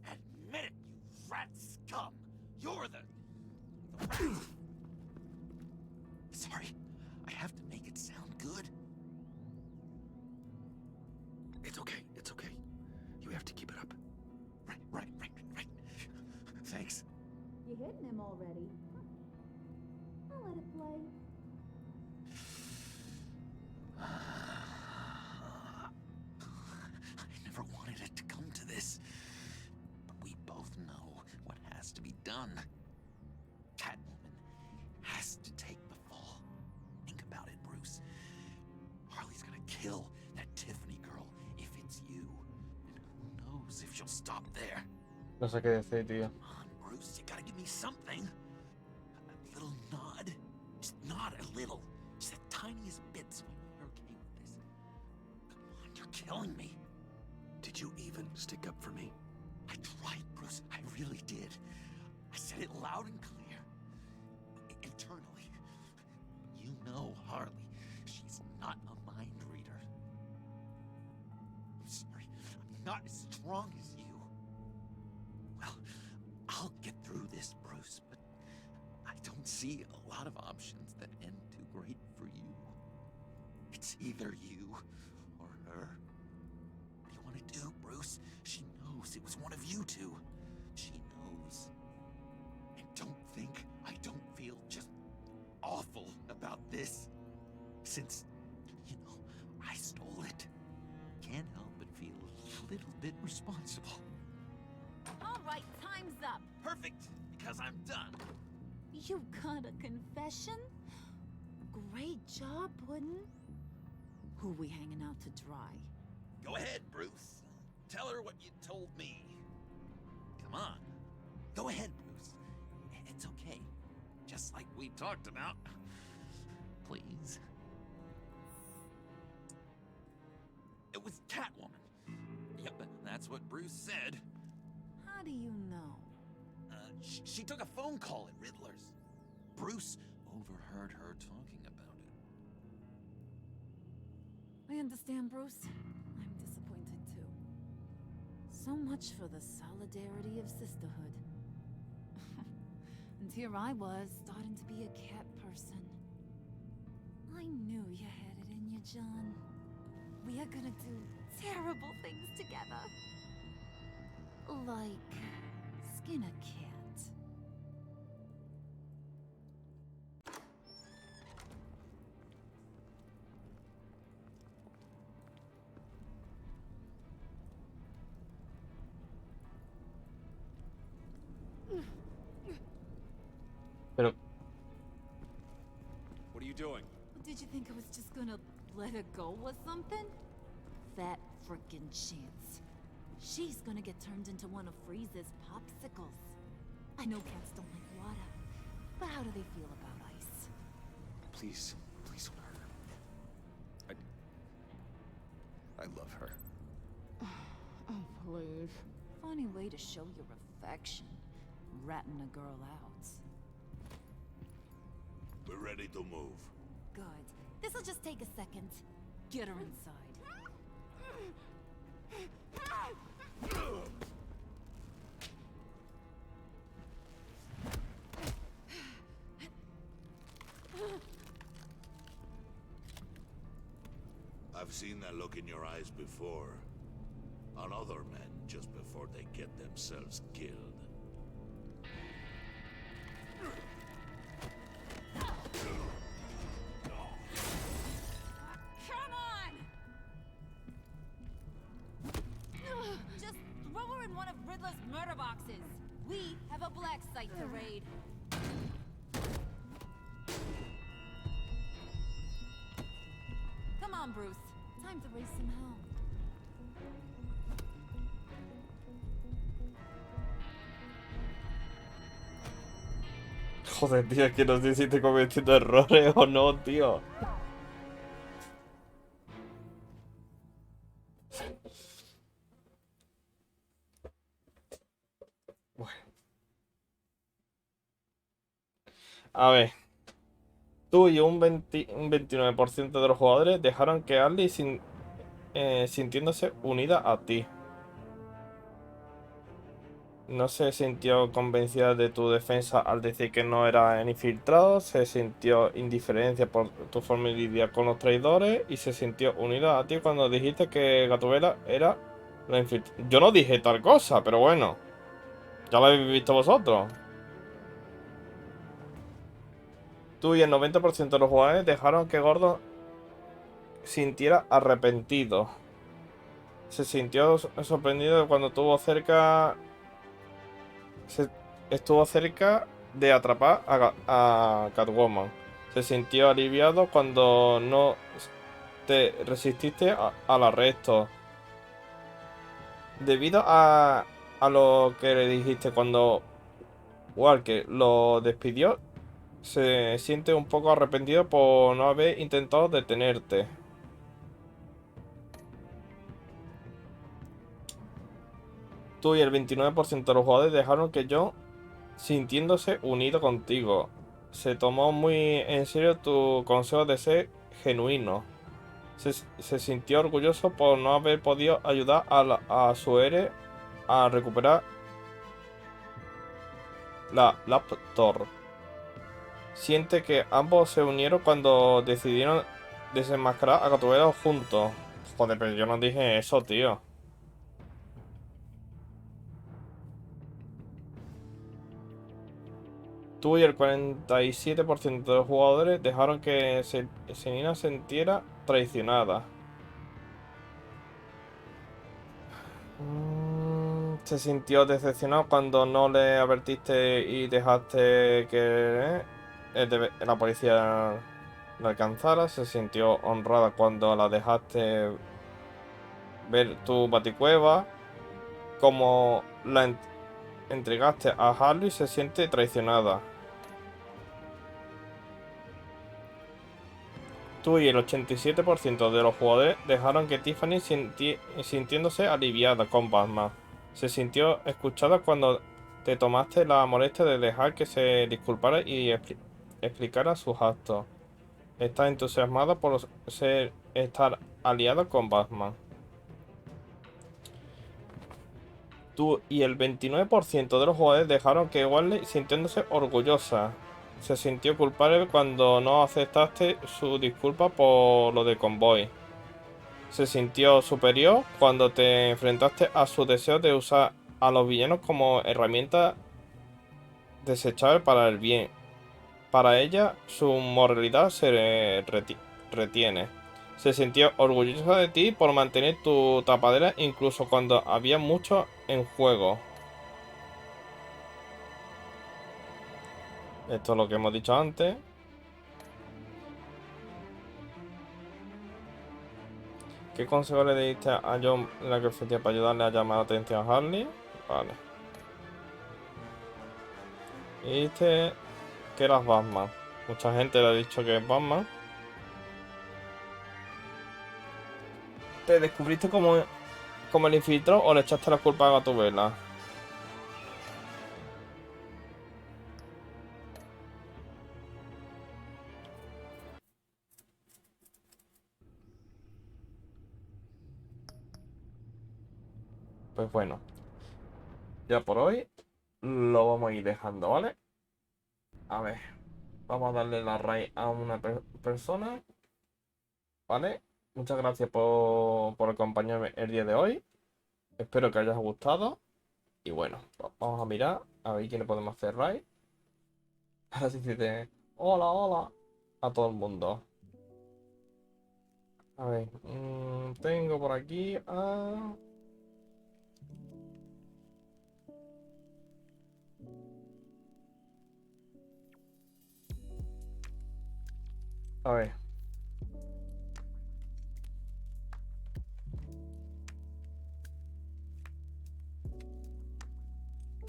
Admit it, you rat scum! You're the rat! It's okay. It's okay. You have to keep it up. Right. Thanks. You hitting him already? I'll let it play. I never wanted it to come to this. But we both know what has to be done. Catwoman has to take the fall. Think about it, Bruce. Harley's gonna kill that Tiffany girl if it's you. And who knows if she'll stop there. No sé qué decir, tío. Come on, Bruce, you gotta give me something. A little nod. Just nod a little. Just the tiniest bit so I know you're okay with this. Come on, you're killing me. Did you even stick up for me? I tried, Bruce. I really did. I said it loud and clear. Internally. You know Harley. She's not a mind reader. I'm sorry. I'm not as strong as you. Well, I'll get through this, Bruce, but I don't see a lot of options that end too great for you. It's either you or her. What do you want to do, Bruce? She knows it was one of you two. She knows. And don't think I don't feel just awful about this. Since, you know, I stole it. Can't help but feel a little bit responsible. All right, time's up. Perfect, because I'm done. You got a confession? Great job, Puddin'. Who we hanging out to dry? Go ahead, Bruce. Tell her what you told me. Come on. Go ahead, Bruce. It's okay. Just like we talked about. Please. It was Catwoman. Yep, that's what Bruce said. How do you know? She took a phone call at Riddler's. Bruce overheard her talking about it. I understand, Bruce. I'm disappointed too. So much for the solidarity of sisterhood. And here I was, starting to be a cat person. I knew you had it in you, John. We are gonna do terrible things together. Like skin a cat. Pero What are you doing? Did you think I was just gonna let her go or something? That frickin' chance. She's gonna get turned into one of Freeze's popsicles. I know cats don't like water, but how do they feel about ice? Please don't hurt her. I love her. Oh, please. Funny way to show your affection. Ratting a girl out. We're ready to move. Good. This'll just take a second. Get her inside. I've seen that look in your eyes before. On other men, just before they get themselves killed. Come on! Just throw her in one of Riddler's murder boxes. We have a black site to raid. Come on, Bruce. Time to raise some hell. joder, tío, es que no sé si estoy cometiendo errores o no, tío. Bueno. A ver. Tú y un 29% de los jugadores dejaron que Arlie sintiéndose unida a ti. No se sintió convencida de tu defensa al decir que no era infiltrado, se sintió indiferencia por tu forma de lidiar con los traidores y se sintió unida a ti cuando dijiste que Gatubela era la infiltrada. Yo no dije tal cosa, pero bueno, ya lo habéis visto vosotros. Tú y el 90% de los jugadores dejaron que Gordon sintiera arrepentido. Se sintió sorprendido cuando se estuvo cerca de atrapar a Catwoman. Se sintió aliviado cuando no te resististe al arresto. Debido a lo que le dijiste cuando Walker lo despidió, se siente un poco arrepentido por no haber intentado detenerte. Tú y el 29% de los jugadores dejaron que John sintiéndose unido contigo. Se tomó muy en serio tu consejo de ser genuino. Se sintió orgulloso por no haber podido ayudar a su héroe a recuperar la laptop. Siente que ambos se unieron cuando decidieron desenmascarar a Gatubela juntos. Joder, pero yo no dije eso, tío. Tú y el 47% de los jugadores dejaron que Selina se sintiera traicionada. Se sintió decepcionado cuando no le advertiste y dejaste que la policía la alcanzara. Se sintió honrada cuando la dejaste ver tu baticueva. Como la entregaste a Harley, se siente traicionada. Tú y el 87% de los jugadores dejaron que Tiffany sintiéndose aliviada con Batman. Se sintió escuchada cuando te tomaste la molestia de dejar que se disculpara y explicara sus actos. Está entusiasmada por estar aliada con Batman. Tú y el 29% de los jugadores dejaron que Warley sintiéndose orgullosa. Se sintió culpable cuando no aceptaste su disculpa por lo de Convoy. Se sintió superior cuando te enfrentaste a su deseo de usar a los villanos como herramienta desechable para el bien. Para ella, su moralidad se retiene. Se sintió orgullosa de ti por mantener tu tapadera incluso cuando había mucho en juego. Esto es lo que hemos dicho antes. ¿Qué consejo le diste a John en la que fue para ayudarle a llamar la atención a Harley? Vale. Y dijiste que eras Batman. Mucha gente le ha dicho que es Batman. ¿Te descubriste como el infiltrado o le echaste la culpa a Gatubela? Pues bueno, ya por hoy lo vamos a ir dejando, ¿vale? A ver, vamos a darle la raíz a una persona, ¿vale? Muchas gracias por acompañarme el día de hoy. Espero que haya gustado. Y bueno, vamos a mirar a ver quién le podemos hacer raid. Así dice, hola, hola, a todo el mundo. A ver, tengo por aquí a... A ver.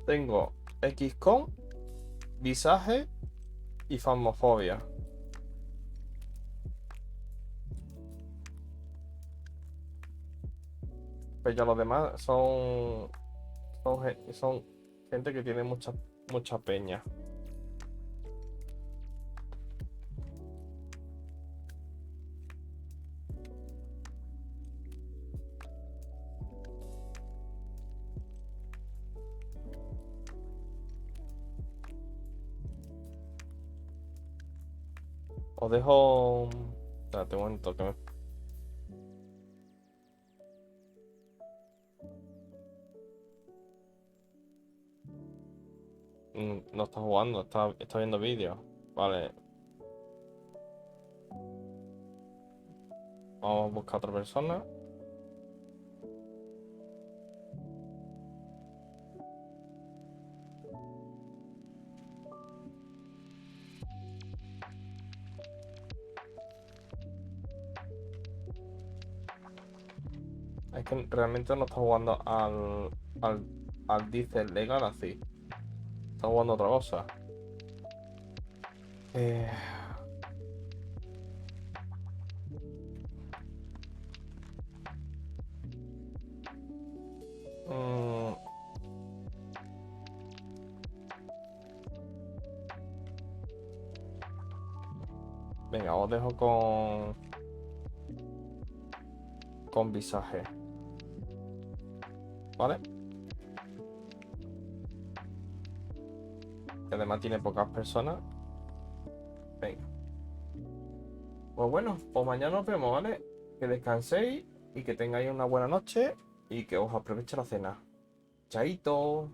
Tengo XCOM, visaje y fasmofobia. Pero ya los demás son gente que tiene mucha peña. Os dejo... Espérate un momento que me... No está jugando, está viendo vídeos. Vale. Vamos a buscar a otra persona. Es que realmente no está jugando al Diesel Legal así. Está jugando a otra cosa. Eh... mm, Venga, os dejo con visaje. ¿Vale? Que además tiene pocas personas. Venga. Pues bueno, pues mañana nos vemos, ¿vale? Que descanséis y que tengáis una buena noche y que os aproveche la cena. Chaito.